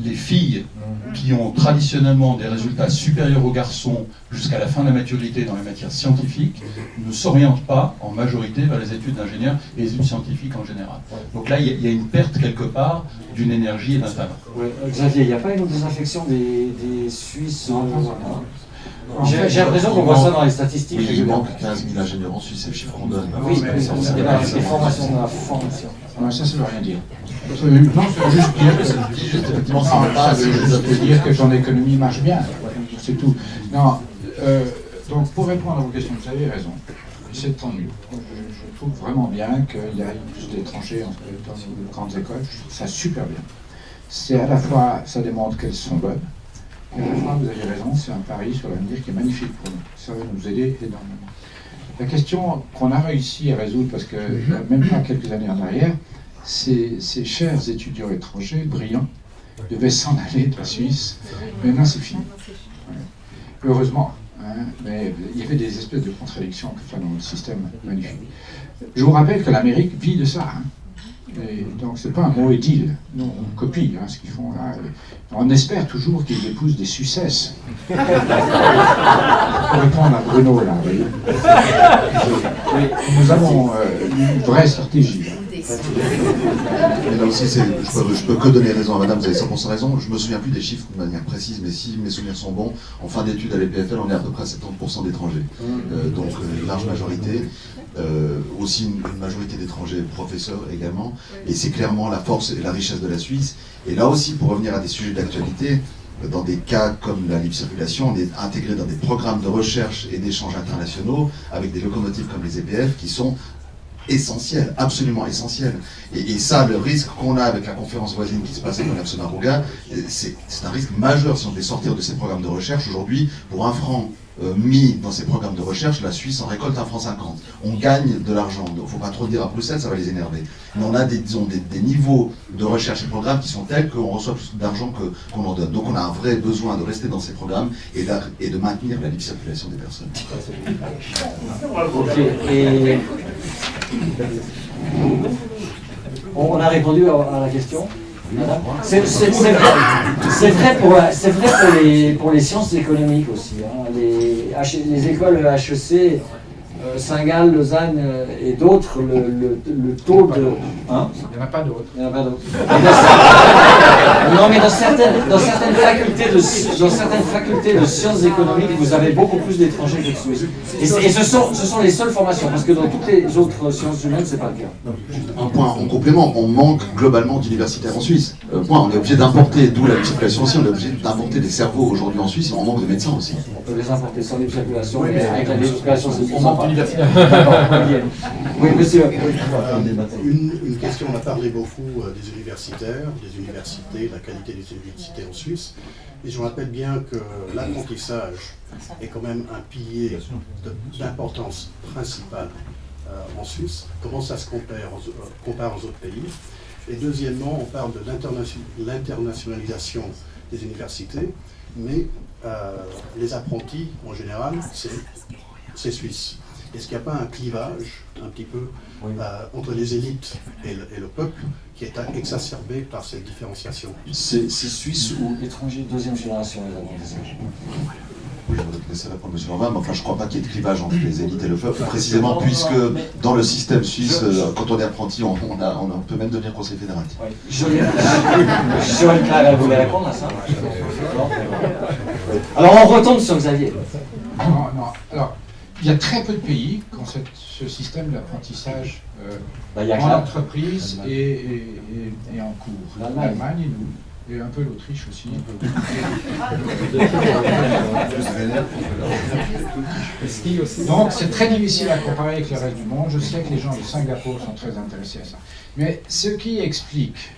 Les filles qui ont traditionnellement des résultats supérieurs aux garçons jusqu'à la fin de la maturité dans les matières scientifiques ne s'orientent pas en majorité vers les études d'ingénieurs et les études scientifiques en général. Donc là, il y a une perte quelque part d'une énergie et d'un talent. Xavier, il n'y a pas une désinfection des Suisses J'ai l'impression qu'on voit ça dans les statistiques. Oui, il manque 15 000 ingénieurs en Suisse, c'est le chiffre qu'on donne. Oui, mais les formations dans la formation. Ça ne veut rien dire. Non, ça veut juste dire effectivement, ça veut juste dire que ton économie marche bien. C'est tout. Non, donc pour répondre à vos questions, vous avez raison. C'est tant mieux. Je trouve vraiment bien qu'il y ait plus d'étrangers dans les grandes écoles. Je trouve ça super bien. C'est à la fois, ça démontre qu'elles sont bonnes, Et franchement, vous avez raison, c'est un pari sur l'avenir qui est magnifique pour nous. Ça va nous aider énormément. La question qu'on a réussi à résoudre, parce que même pas quelques années en arrière, ces chers étudiants étrangers, brillants, devaient s'en aller de la Suisse. Maintenant, c'est fini. Ouais. Heureusement. Hein, mais il y avait des espèces de contradictions dans notre système magnifique. Je vous rappelle que l'Amérique vit de ça. Hein. Et donc c'est pas un mot idylle. Nous, on copie ce qu'ils font là. Et on espère toujours qu'ils épousent des successes. Pour répondre à Bruno là, vous voyez. Nous avons une vraie stratégie. Et là aussi, je peux que donner raison à madame, vous avez 100% raison. Je me souviens plus des chiffres de manière précise, mais si mes souvenirs sont bons, en fin d'études à l'EPFL, on est à peu près à 70% d'étrangers. Donc une large majorité. Aussi une majorité d'étrangers professeurs également. Et c'est clairement la force et la richesse de la Suisse. Et là aussi, pour revenir à des sujets d'actualité, dans des cas comme la libre circulation, on est intégré dans des programmes de recherche et d'échanges internationaux avec des locomotives comme les EPF qui sont essentiel, absolument essentiel. Et ça, le risque qu'on a avec la conférence voisine qui se passe à Gonesse-Marouga, c'est un risque majeur si on devait sortir de ces programmes de recherche. Aujourd'hui, pour 1 franc mis dans ces programmes de recherche, la Suisse en récolte 1,50 franc. On gagne de l'argent. Donc il ne faut pas trop dire à Bruxelles, ça va les énerver. Mais on a des niveaux de recherche et de programmes qui sont tels qu'on reçoit plus d'argent qu'on en donne. Donc on a un vrai besoin de rester dans ces programmes et de maintenir la libre circulation des personnes. Ok. Et on a répondu à la question. C'est vrai pour les sciences économiques aussi. Hein. Les écoles HEC, Saint-Gall, Lausanne et d'autres, le taux de... Hein, il n'y en a pas d'autres. Il n'y en a pas d'autres. Non, mais dans certaines facultés de sciences économiques, vous avez beaucoup plus d'étrangers que de Suisses. Et ce sont les seules formations, parce que dans toutes les autres sciences humaines, c'est pas le cas. Un point en complément, on manque globalement d'universitaires en Suisse. On est obligé d'importer, d'où la circulation aussi, on est obligé d'importer des cerveaux aujourd'hui en Suisse, et on manque de médecins aussi. On peut les importer sans libre circulation, mais avec la libre circulation, c'est on manque d'universitaires. Oui, monsieur. Une question, on a parlé beaucoup des universitaires, des universités, de la qualité des universités en Suisse. Et je me rappelle bien que l'apprentissage est quand même un pilier d'importance principale en Suisse. Comment ça se compare aux autres pays? Et deuxièmement, on parle de l'internationalisation des universités, mais les apprentis, en général, c'est suisse. Est-ce qu'il n'y a pas un clivage, un petit peu, entre les élites et le peuple, qui est exacerbé par cette différenciation? C'est suisse ou étranger deuxième génération, les apprentissages? Je vais laisser répondre M. Lanvin, mais enfin, je ne crois pas qu'il y ait de clivage entre les élites et le peuple, précisément puisque dans le système suisse, quand on est apprenti, on peut même devenir conseiller fédéral. Joël Claire, vous voulez répondre à ça? Alors on retombe sur Xavier. Non. Alors, il y a très peu de pays qui ont ce système d'apprentissage en entreprise et en cours. L'Allemagne et nous, et un peu l'Autriche aussi. Donc c'est très difficile à comparer avec le reste du monde. Je sais que les gens de Singapour sont très intéressés à ça. Mais ce qui explique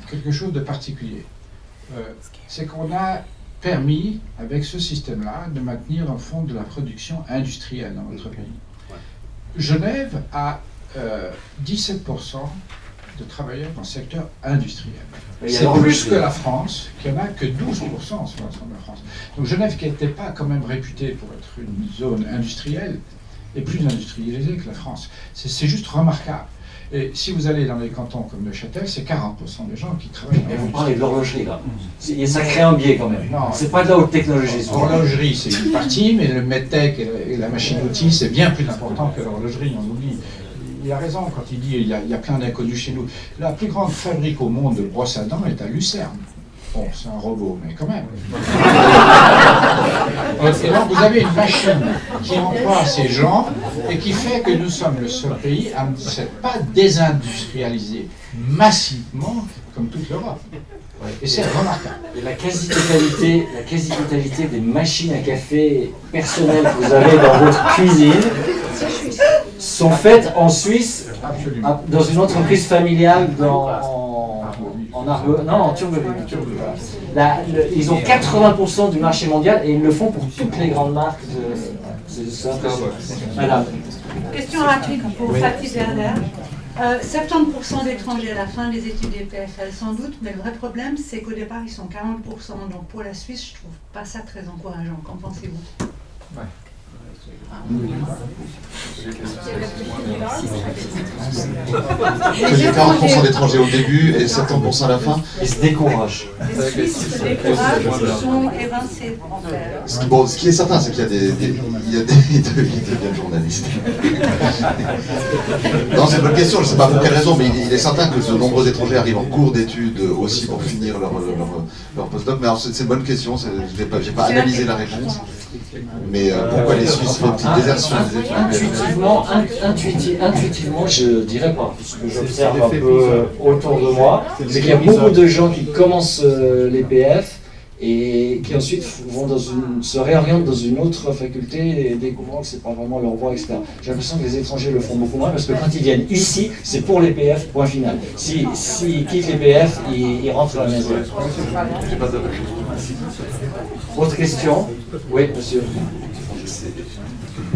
quelque chose de particulier, c'est qu'on a permis, avec ce système-là, de maintenir un fond de la production industrielle dans notre pays. Genève a 17% de travailleurs dans le secteur industriel. C'est plus que la France, qui n'en a que 12% sur l'ensemble de la France. Donc Genève, qui n'était pas quand même réputée pour être une zone industrielle, est plus industrialisée que la France. C'est juste remarquable. Et si vous allez dans les cantons comme Neuchâtel, c'est 40% des gens qui travaillent dans l'industrie. Vous parlez de l'horlogerie, là. Et ça crée un biais, quand même. C'est pas de la haute technologie. L'horlogerie, c'est une partie, mais le medtech et la machine-outil, c'est bien plus important que l'horlogerie, on oublie. Il a raison quand il dit qu'il y a plein d'inconnus chez nous. La plus grande fabrique au monde de brosses à dents est à Lucerne. Bon, c'est un robot, mais quand même. Et donc, vous avez une machine qui emploie ces gens et qui fait que nous sommes le seul pays à ne pas désindustrialiser massivement comme toute l'Europe. Et c'est remarquable. Et la quasi-totalité des machines à café personnelles que vous avez dans votre cuisine sont faites en Suisse, dans une entreprise familiale en Turgovie. Ils ont 80% du marché mondial et ils le font pour toutes les grandes marques. Madame. Question rapide pour Fatih Derder. 70% d'étrangers à la fin des études des PFL sans doute, mais le vrai problème c'est qu'au départ ils sont 40%. Donc pour la Suisse, je trouve pas ça très encourageant. Qu'en pensez-vous? J'ai 40% d'étrangers au début et 70% à la fin. Ils se découragent. Les Suisses se découragent, ils sont évincés en fait. Bon, ce qui est certain, c'est qu'il y a ils deviennent journalistes. Non, c'est une bonne question, je ne sais pas pour quelle raison, mais il est certain que de nombreux étrangers arrivent en cours d'études aussi pour finir leur postdoc. Mais alors, c'est une bonne question, je n'ai pas analysé la réponse. Mais pourquoi les Suisses font une désertion des études? Intuitivement, je dirais pas, parce que j'observe un peu autour de moi, c'est qu'il y a beaucoup de gens qui commencent les PF et qui ensuite se réorientent dans une autre faculté et découvrant que c'est pas vraiment leur voie, etc. J'ai l'impression que les étrangers le font beaucoup moins parce que quand ils viennent ici, c'est pour les PF, point final. S'ils quittent les PF, ils rentrent à la maison. Autre question? Oui, monsieur.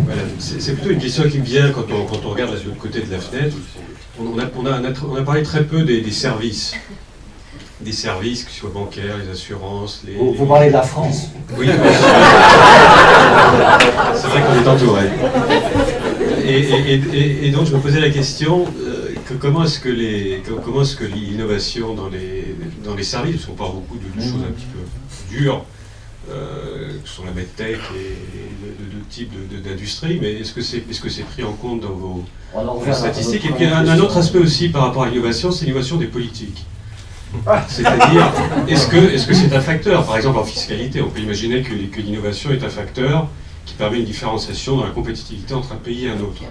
Voilà, c'est plutôt une question qui me vient quand on regarde de l'autre côté de la fenêtre. On a parlé très peu des services. Des services, que ce soit bancaires, les assurances, les... Vous parlez de la France? Oui. C'est vrai qu'on est entouré. Et donc je me posais la question, comment est-ce que l'innovation dans les services, parce qu'on parle beaucoup de choses un petit peu dures, sur la medtech et de types d'industrie, mais est-ce que c'est pris en compte dans vos statistiques? Et puis un autre aspect aussi par rapport à l'innovation, c'est l'innovation des politiques. C'est-à-dire, est-ce que c'est un facteur? Par exemple, en fiscalité, on peut imaginer que l'innovation est un facteur qui permet une différenciation dans la compétitivité entre un pays et un autre.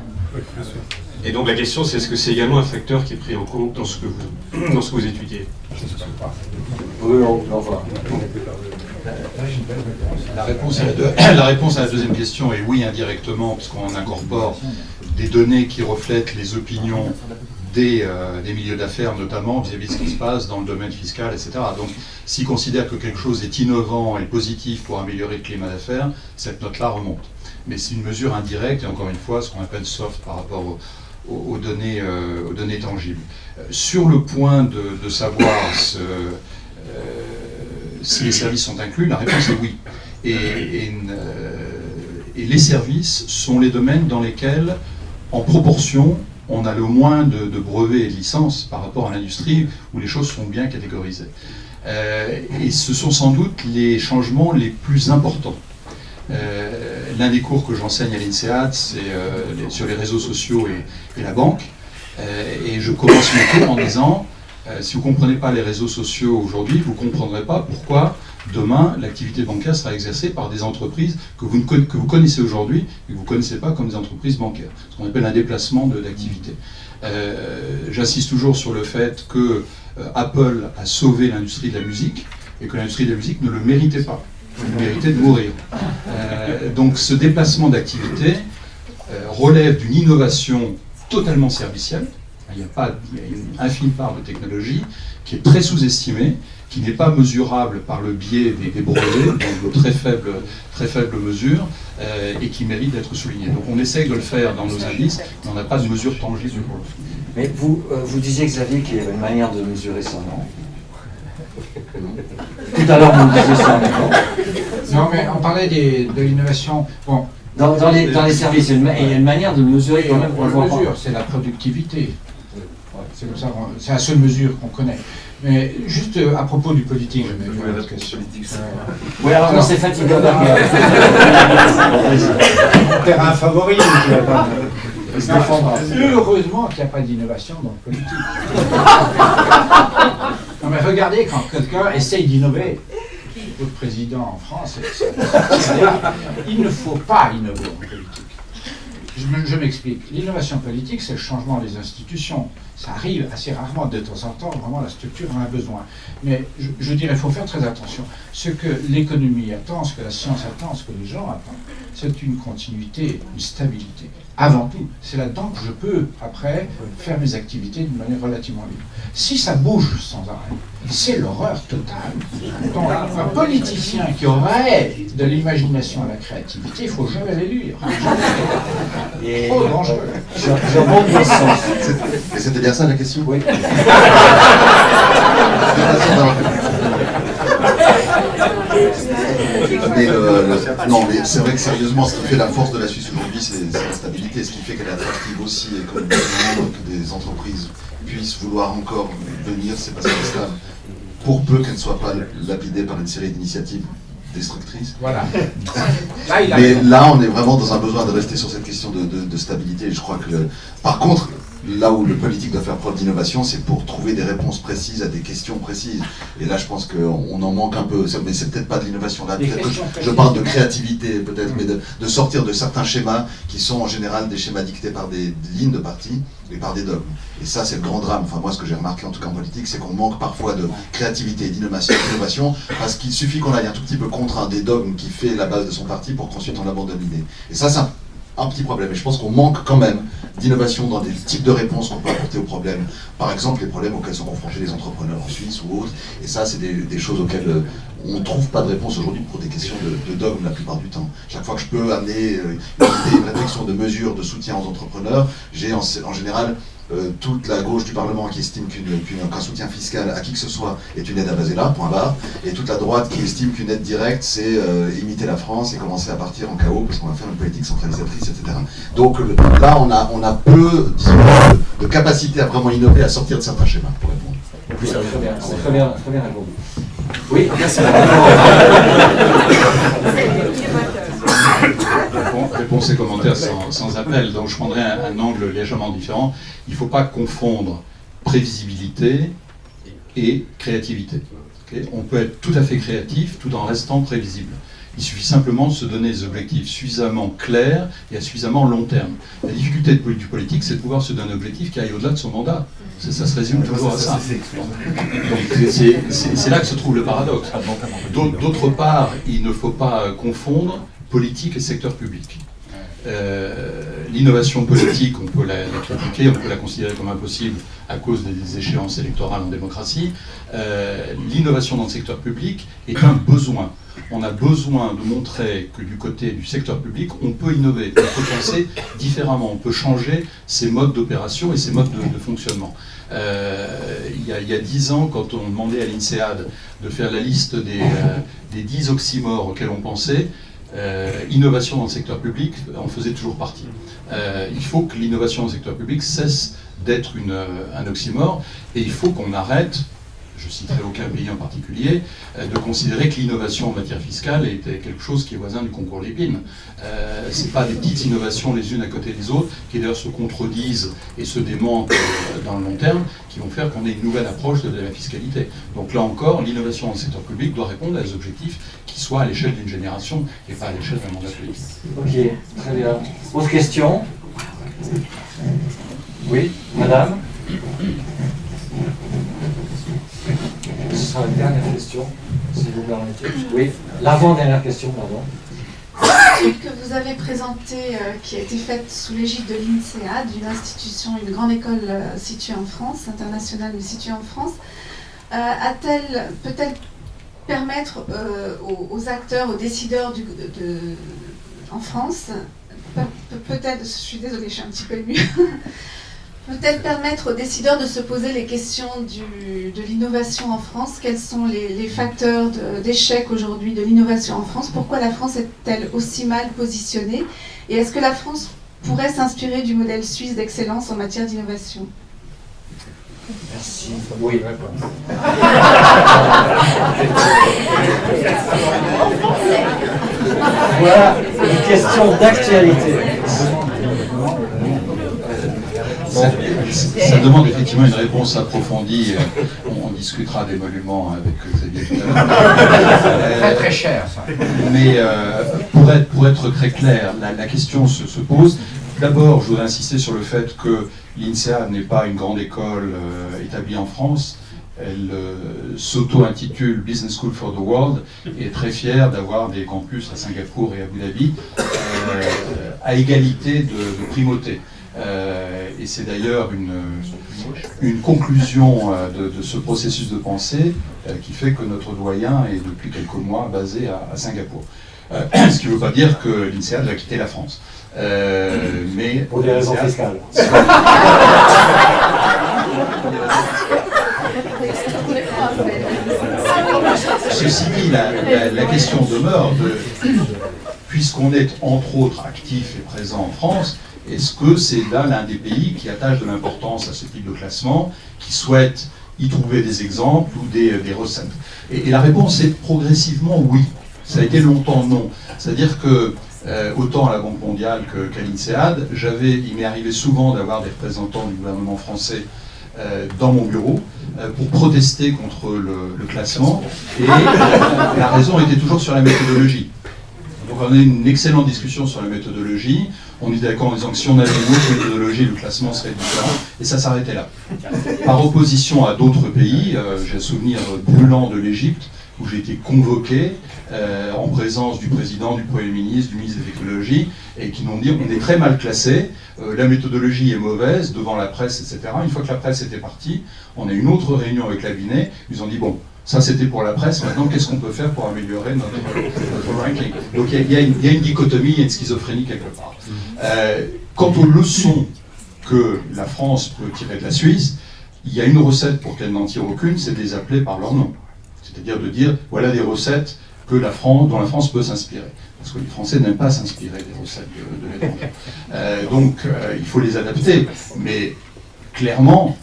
Et donc la question, c'est est-ce que c'est également un facteur qui est pris en compte dans ce que vous étudiez? La réponse à la deuxième question est oui, indirectement, puisqu'on incorpore des données qui reflètent les opinions des milieux d'affaires, notamment vis-à-vis de ce qui se passe dans le domaine fiscal, etc. Donc, s'ils considèrent que quelque chose est innovant et positif pour améliorer le climat d'affaires, cette note-là remonte. Mais c'est une mesure indirecte, et encore une fois, ce qu'on appelle soft par rapport aux données tangibles. Sur le point de savoir si les services sont inclus, la réponse est oui. Et les services sont les domaines dans lesquels, en proportion, on a le moins de brevets et de licences par rapport à l'industrie où les choses sont bien catégorisées. Et ce sont sans doute les changements les plus importants. L'un des cours que j'enseigne à l'INSEAD, c'est sur les réseaux sociaux et la banque. Et je commence mon cours en disant, si vous ne comprenez pas les réseaux sociaux aujourd'hui, vous ne comprendrez pas pourquoi demain l'activité bancaire sera exercée par des entreprises que vous connaissez aujourd'hui et que vous ne connaissez pas comme des entreprises bancaires. Ce qu'on appelle un déplacement d'activité. J'insiste toujours sur le fait que Apple a sauvé l'industrie de la musique et que l'industrie de la musique ne le méritait pas. Elle méritait de mourir. Donc ce déplacement d'activité relève d'une innovation totalement servicielle. Il y a une infime part de technologie qui est très sous-estimée, qui n'est pas mesurable par le biais des brevets, donc de très faibles mesures, et qui mérite d'être soulignée. Donc on essaye de le faire dans nos indices, mais on n'a pas de mesure tangible pour le faire. Mais vous disiez, Xavier, qu'il y avait une manière de mesurer ça, non? Tout à l'heure, vous me disiez ça, non? Non, mais on parlait de l'innovation. Bon, dans les services, il y a une manière de mesurer quand même. On le mesure, c'est la productivité. C'est comme ça, c'est la seule mesure qu'on connaît. Mais juste à propos du politique, je vais une autre question. Oui, alors non, c'est Fatih Derder. Mon terrain favori, qui va pas se défendre. Heureusement qu'il n'y a pas d'innovation dans le politique. Non mais regardez, quand quelqu'un essaye d'innover, votre président en France, il ne faut pas innover en politique. Je m'explique. L'innovation politique, c'est le changement des institutions. Ça arrive assez rarement, de temps en temps, vraiment la structure en a besoin. Mais je dirais, il faut faire très attention. Ce que l'économie attend, ce que la science attend, ce que les gens attendent, c'est une continuité, une stabilité. Avant tout, c'est là-dedans que je peux, après, faire mes activités d'une manière relativement libre. Si ça bouge sans arrêt, c'est l'horreur totale. Donc, un politicien qui aurait de l'imagination à la créativité, il ne faut jamais l'élire. Et trop dangereux. J'abonde dans ce sens. Et c'était bien ça la question? Oui. Non, mais c'est vrai que sérieusement, ce qui fait la force de la Suisse aujourd'hui, c'est la stabilité. Ce qui fait qu'elle est attractive aussi économiquement, que des entreprises puissent vouloir encore venir, c'est parce qu'elle est stable. Pour peu qu'elle ne soit pas lapidée par une série d'initiatives destructrices. Voilà. Mais là, on est vraiment dans un besoin de rester sur cette question de stabilité. Et je crois que, par contre, là où le politique doit faire preuve d'innovation, c'est pour trouver des réponses précises à des questions précises. Et là, je pense qu'on en manque un peu. Mais c'est peut-être pas de l'innovation. Là, je parle de créativité, peut-être, mais de sortir de certains schémas qui sont en général des schémas dictés par des lignes de parti et par des dogmes. Et ça, c'est le grand drame. Enfin, moi, ce que j'ai remarqué, en tout cas en politique, c'est qu'on manque parfois de créativité et d'innovation, parce qu'il suffit qu'on aille un tout petit peu contre un des dogmes qui fait la base de son parti pour qu'ensuite on abandonne l'idée. Et ça, c'est un petit problème. Et je pense qu'on manque quand même d'innovation dans des types de réponses qu'on peut apporter aux problèmes. Par exemple, les problèmes auxquels sont confrontés les entrepreneurs en Suisse ou autres. Et ça, c'est des choses auxquelles on ne trouve pas de réponse aujourd'hui pour des questions de dogme la plupart du temps. Chaque fois que je peux amener une réflexion de mesures de soutien aux entrepreneurs, j'ai en général toute la gauche du Parlement qui estime qu'un soutien fiscal à qui que ce soit est une aide à baser là, point barre, et toute la droite qui estime qu'une aide directe, c'est imiter la France et commencer à partir en chaos parce qu'on va faire une politique centralisatrice, etc. Donc là, on a peu, disons, de capacité à vraiment innover, à sortir de certains schémas, pour répondre. Oui, très bien répondu. Oui, merci. Réponse et commentaires sans appel. Donc je prendrai un angle légèrement différent. Il ne faut pas confondre prévisibilité et créativité. Okay? On peut être tout à fait créatif tout en restant prévisible. Il suffit simplement de se donner des objectifs suffisamment clairs et à suffisamment long terme. La difficulté du politique, c'est de pouvoir se donner un objectif qui aille au-delà de son mandat. Ça se résume toujours à ça. Donc c'est là que se trouve le paradoxe. D'autre part, il ne faut pas confondre politique et secteur public. L'innovation politique, on peut la critiquer, on peut la considérer comme impossible à cause des échéances électorales en démocratie. L'innovation dans le secteur public est un besoin. On a besoin de montrer que du côté du secteur public, on peut innover, on peut penser différemment, on peut changer ses modes d'opération et ses modes de fonctionnement. Il y a 10 ans, quand on demandait à l'INSEAD de faire la liste des 10 oxymores auxquels on pensait, innovation dans le secteur public en faisait toujours partie. Il faut que l'innovation dans le secteur public cesse d'être un oxymore et il faut qu'on arrête, je ne citerai aucun pays en particulier, de considérer que l'innovation en matière fiscale était quelque chose qui est voisin du concours Lépine. Ce n'est pas des petites innovations les unes à côté des autres, qui d'ailleurs se contredisent et se démentent dans le long terme, qui vont faire qu'on ait une nouvelle approche de la fiscalité. Donc là encore, l'innovation dans le secteur public doit répondre à des objectifs qui soient à l'échelle d'une génération et pas à l'échelle d'un mandat politique. Ok, très bien. Autre question? Oui, madame? Ce sera la dernière question, si vous me permettez. Oui, l'avant-dernière question, pardon. L'étude que vous avez présentée, qui a été faite sous l'égide de l'INSEAD, d'une institution, une grande école située en France, internationale mais située en France, peut-elle permettre aux acteurs, aux décideurs en France, peut-être, je suis désolée, je suis un petit peu émue, peut-elle permettre aux décideurs de se poser les questions de l'innovation en France? Quels sont les facteurs d'échec aujourd'hui de l'innovation en France? Pourquoi la France est-elle aussi mal positionnée? Et est-ce que la France pourrait s'inspirer du modèle suisse d'excellence en matière d'innovation? Merci. Oui, voilà une question d'actualité. Ça demande effectivement une réponse approfondie. On discutera des monuments avec Xavier tout à l'heure. Très très cher ça. Mais pour être très clair, la question se pose. D'abord, je voudrais insister sur le fait que l'INSEAD n'est pas une grande école établie en France Elle s'auto-intitule Business School for the World et est très fière d'avoir des campus à Singapour et à Abu Dhabi à égalité de primauté. Et c'est d'ailleurs une conclusion de ce processus de pensée qui fait que notre doyen est depuis quelques mois basé à Singapour. Ce qui ne veut pas dire que l'INSEAD va quitter la France. Mais pour des raisons fiscales. Ceci dit, la question demeure puisqu'on est entre autres actif et présent en France, est-ce que c'est là l'un des pays qui attache de l'importance à ce type de classement, qui souhaite y trouver des exemples ou des recettes? Et la réponse est progressivement oui. Ça a été longtemps non. C'est-à-dire que autant à la Banque mondiale qu'à l'INSEAD, il m'est arrivé souvent d'avoir des représentants du gouvernement français dans mon bureau pour protester contre le classement, et la raison était toujours sur la méthodologie. Donc on a eu une excellente discussion sur la méthodologie, on est d'accord en disant que si on avait une autre méthodologie, le classement serait différent, et ça s'arrêtait là. Par opposition à d'autres pays, j'ai un souvenir brûlant de l'Égypte, où j'ai été convoqué en présence du président, du Premier ministre, du ministre des Technologies, et qui m'ont dit on est très mal classé, la méthodologie est mauvaise devant la presse, etc. Une fois que la presse était partie, on a eu une autre réunion avec cabinet, ils ont dit bon, ça c'était pour la presse, maintenant qu'est-ce qu'on peut faire pour améliorer notre ranking? Donc il y a une dichotomie, il y a une schizophrénie quelque part. Quant aux leçons que la France peut tirer de la Suisse, il y a une recette pour qu'elle n'en tire aucune, c'est de les appeler par leur nom. C'est-à-dire de dire, voilà des recettes dont la France peut s'inspirer. Parce que les Français n'aiment pas s'inspirer des recettes de l'étranger. Donc, il faut les adapter. Mais clairement,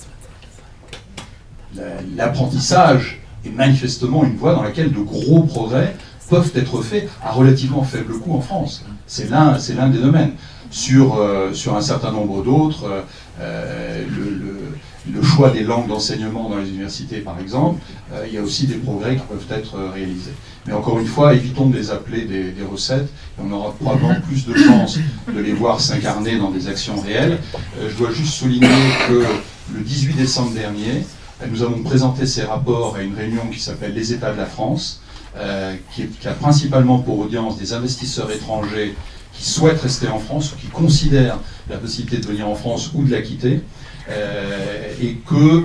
l'apprentissage est manifestement une voie dans laquelle de gros progrès peuvent être faits à relativement faible coût en France. C'est l'un des domaines. Sur un certain nombre d'autres, le choix des langues d'enseignement dans les universités, par exemple, il y a aussi des progrès qui peuvent être réalisés. Mais encore une fois, évitons de les appeler des recettes, et on aura probablement plus de chances de les voir s'incarner dans des actions réelles. Je dois juste souligner que le 18 décembre dernier, nous avons présenté ces rapports à une réunion qui s'appelle Les États de la France, qui a principalement pour audience des investisseurs étrangers qui souhaitent rester en France ou qui considèrent la possibilité de venir en France ou de la quitter. Et que,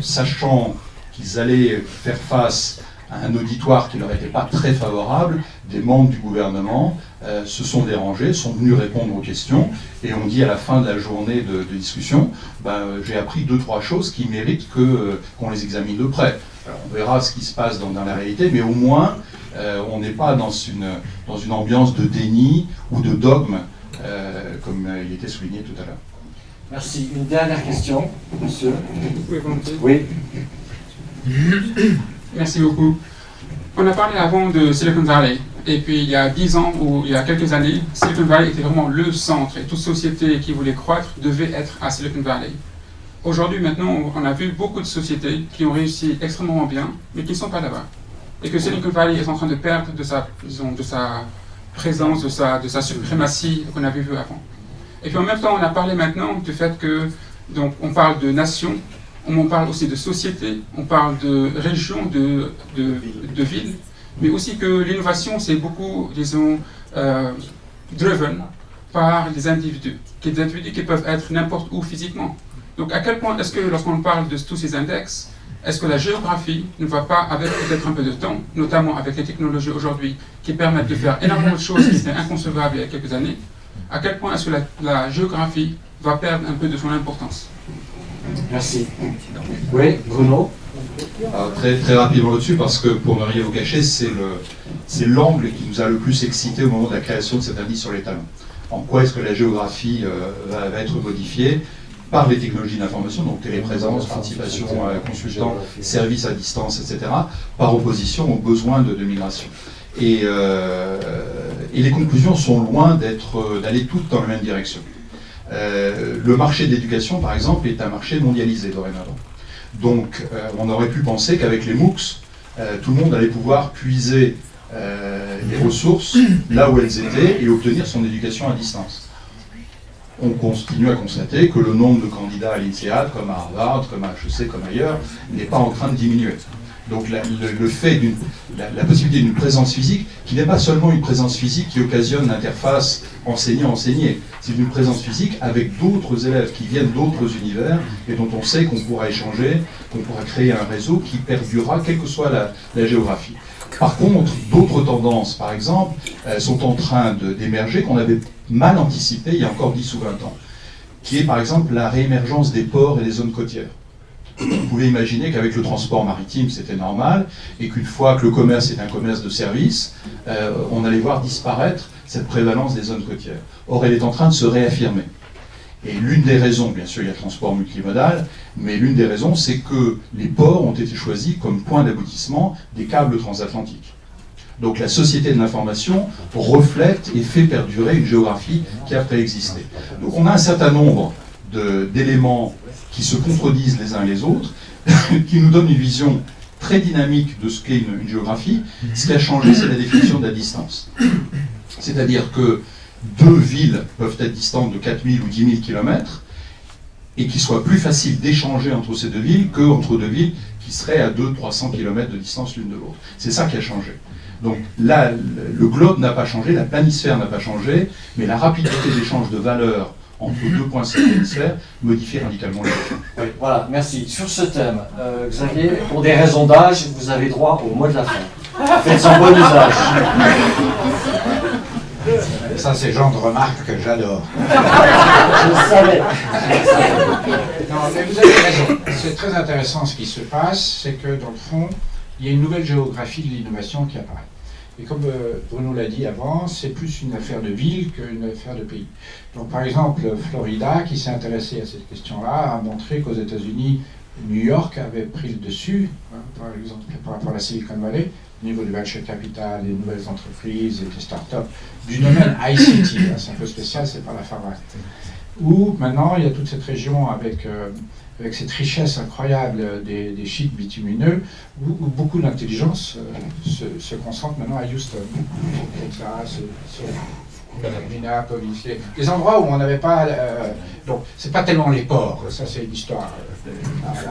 sachant qu'ils allaient faire face à un auditoire qui leur était pas très favorable, des membres du gouvernement se sont dérangés, sont venus répondre aux questions, et on dit à la fin de la journée de discussion, j'ai appris 2-3 choses qui méritent qu'on les examine de près. Alors, on verra ce qui se passe dans la réalité, mais au moins, on n'est pas dans une ambiance de déni ou de dogme, comme il était souligné tout à l'heure. Merci. Une dernière question, monsieur. Oui, volontiers. Oui. Merci beaucoup. On a parlé avant de Silicon Valley. Et puis il y a 10 ans ou il y a quelques années, Silicon Valley était vraiment le centre. Et toute société qui voulait croître devait être à Silicon Valley. Aujourd'hui, maintenant, on a vu beaucoup de sociétés qui ont réussi extrêmement bien, mais qui ne sont pas là-bas. Et que Silicon Valley est en train de perdre de sa présence, de sa suprématie qu'on avait vu avant. Et puis en même temps, on a parlé maintenant du fait que, donc, on parle de nation, on parle aussi de société, on parle de région, de ville, mais aussi que l'innovation, c'est beaucoup, disons, driven par les individus, des individus qui peuvent être n'importe où physiquement. Donc à quel point est-ce que, lorsqu'on parle de tous ces index, est-ce que la géographie ne va pas, avec peut-être un peu de temps, notamment avec les technologies aujourd'hui, qui permettent de faire énormément de choses qui étaient inconcevables il y a quelques années, à quel point est-ce que la géographie va perdre un peu de son importance? Merci. Oui, Bruno? Alors, très rapidement là-dessus, parce que pour ne rien vous cacher, c'est l'angle qui nous a le plus excité au moment de la création de cet indice sur les talents. En quoi est-ce que la géographie va être modifiée par les technologies d'information, donc téléprésence, participation consultant, services à distance, etc., par opposition aux besoins de migration. Et les conclusions sont loin d'aller toutes dans la même direction. Le marché de l'éducation, par exemple, est un marché mondialisé dorénavant. Donc, on aurait pu penser qu'avec les MOOCs, tout le monde allait pouvoir puiser les ressources là où elles étaient et obtenir son éducation à distance. on continue à constater que le nombre de candidats à l'INSEAD, comme à Harvard, comme à HEC, comme ailleurs, n'est pas en train de diminuer. Donc le fait la possibilité d'une présence physique, qui n'est pas seulement une présence physique qui occasionne l'interface enseignant-enseigné, c'est une présence physique avec d'autres élèves qui viennent d'autres univers et dont on sait qu'on pourra échanger, qu'on pourra créer un réseau qui perdurera, quelle que soit la géographie. Par contre, d'autres tendances, par exemple, sont en train d'émerger qu'on avait mal anticipé il y a encore 10 ou 20 ans, qui est par exemple la réémergence des ports et des zones côtières. Vous pouvez imaginer qu'avec le transport maritime, c'était normal, et qu'une fois que le commerce est un commerce de service, on allait voir disparaître cette prévalence des zones côtières. Or, elle est en train de se réaffirmer. Et l'une des raisons, bien sûr, il y a le transport multimodal, mais l'une des raisons, c'est que les ports ont été choisis comme point d'aboutissement des câbles transatlantiques. Donc la société de l'information reflète et fait perdurer une géographie qui a préexisté. Donc on a un certain nombre d'éléments qui se contredisent les uns les autres, qui nous donnent une vision très dynamique de ce qu'est une géographie. Ce qui a changé, c'est la définition de la distance. C'est-à-dire que deux villes peuvent être distantes de 4000 ou 10 000 km, et qu'il soit plus facile d'échanger entre ces deux villes qu'entre deux villes qui seraient à 200-300 km de distance l'une de l'autre. C'est ça qui a changé. Donc là, le globe n'a pas changé, la planisphère n'a pas changé, mais la rapidité d'échange de valeurs entre deux points de cette planisphère modifie radicalement les échanges. Oui, voilà, merci. Sur ce thème, Xavier, pour des raisons d'âge, vous avez droit au mot de la fin. Faites-en bon usage. Ça, c'est le genre de remarque que j'adore. Je savais. Non, mais vous avez raison. C'est très intéressant ce qui se passe, c'est que dans le fond, il y a une nouvelle géographie de l'innovation qui apparaît. Et comme Bruno l'a dit avant, c'est plus une affaire de ville qu'une affaire de pays. Donc par exemple, Florida, qui s'est intéressé à cette question-là, a montré qu'aux États-Unis, New York avait pris le dessus, hein, par exemple par rapport à la Silicon Valley, au niveau du venture capital, des nouvelles entreprises et des startups, du domaine ICT, hein, c'est un peu spécial, c'est pas la pharma. Où maintenant il y a toute cette région avec cette richesse incroyable des chiites bitumineux, où beaucoup d'intelligence se concentre maintenant à Houston, Texas, Minneapolis, des endroits où on n'avait pas... donc, c'est pas tellement les ports, ça c'est une histoire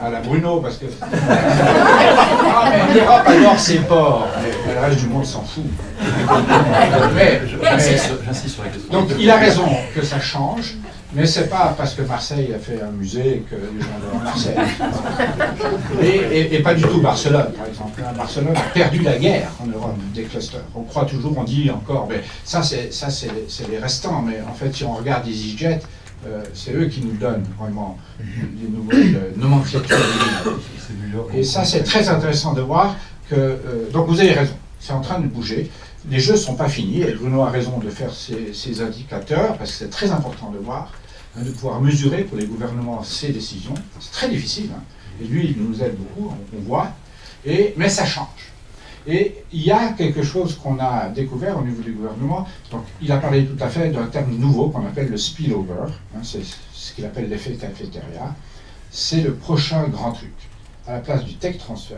à la Bruno, parce que... Ah, mais l'Europe adore ses ports, mais le reste du monde s'en fout. J'insiste sur la question. Donc, il a raison que ça change, mais c'est pas parce que Marseille a fait un musée que les gens vont à Marseille. Et pas du tout Barcelone, par exemple. Barcelone a perdu la guerre en Europe des clusters. On croit toujours, on dit encore, mais ça c'est les restants, mais en fait si on regarde EasyJet, c'est eux qui nous donnent vraiment des nouvelles nomenclatures. Et ça c'est très intéressant de voir que, donc vous avez raison, c'est en train de bouger. Les jeux ne sont pas finis, et Bruno a raison de faire ces indicateurs, parce que c'est très important de voir, hein, de pouvoir mesurer pour les gouvernements ces décisions. C'est très difficile, hein, et lui, il nous aide beaucoup, on voit, mais ça change. Et il y a quelque chose qu'on a découvert au niveau du gouvernement, donc il a parlé tout à fait d'un terme nouveau qu'on appelle le spillover, hein, c'est ce qu'il appelle l'effet cafétéria, c'est le prochain grand truc. À la place du tech transfer,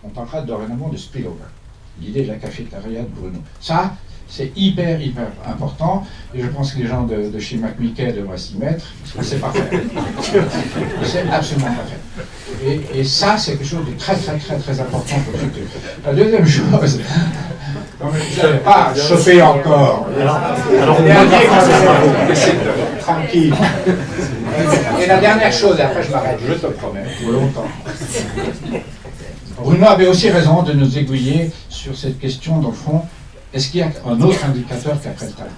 on parlera dorénavant de spillover. L'idée de la cafétéria de Bruno. Ça, c'est hyper important, et je pense que les gens de chez McMickey devraient s'y mettre, parce que c'est parfait. C'est absolument parfait. Et ça, c'est quelque chose de très important pour le futur. La deuxième chose, non mais vous n'avez pas chopé encore. Alors tranquille. Et la dernière chose, et après je m'arrête, je te promets, pour longtemps. Bruno avait aussi raison de nous aiguiller sur cette question, dans le fond, est-ce qu'il y a un autre indicateur qu'après le talent?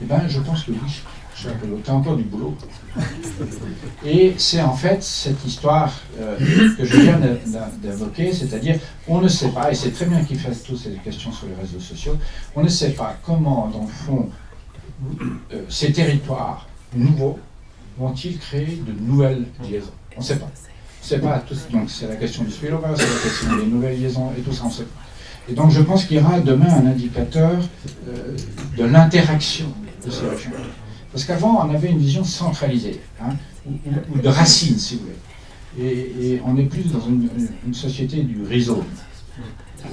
Eh bien, je pense que oui. Tu as encore du boulot. Et c'est en fait cette histoire que je viens d'évoquer, c'est-à-dire, on ne sait pas, et c'est très bien qu'ils fassent toutes ces questions sur les réseaux sociaux, on ne sait pas comment, dans le fond, ces territoires nouveaux vont-ils créer de nouvelles liaisons. On ne sait pas. C'est pas tout, donc c'est la question du spillover, c'est la question des nouvelles liaisons et tout ça, on sait pas. Et donc je pense qu'il y aura demain un indicateur de l'interaction de ces régions. Parce qu'avant on avait une vision centralisée, hein, ou de racines si vous voulez. Et on est plus dans une société du réseau.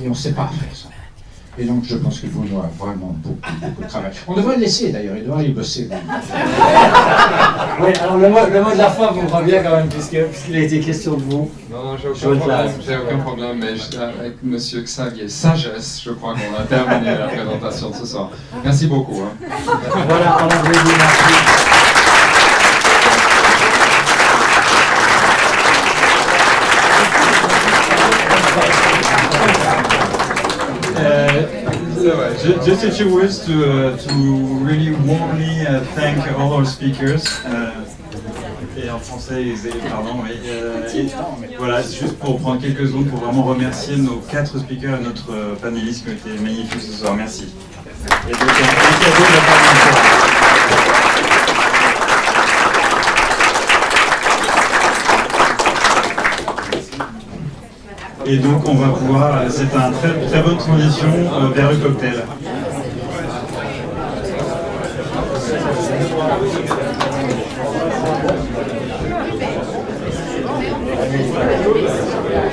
Et on ne sait pas faire ça. Et donc je pense que Bruno a vraiment beaucoup de travail. On devrait le laisser d'ailleurs, il devrait y bosser. Oui, alors le mot de la fin vous revient quand même, puisqu'il a été question de vous. Non, j'ai aucun problème, mais avec M. Xavier Sagesse, je crois qu'on a terminé la présentation de ce soir. Merci beaucoup. Hein. Voilà, on a dit merci. Just a few words to really warmly thank all our speakers. Et en français, pardon, oui. Voilà, juste pour prendre quelques secondes pour vraiment remercier nos 4 speakers et notre panéliste qui ont été magnifiques ce soir. Merci. Et donc, merci à vous de la part Et donc on va pouvoir, c'est une très bonne transition vers le cocktail. Merci.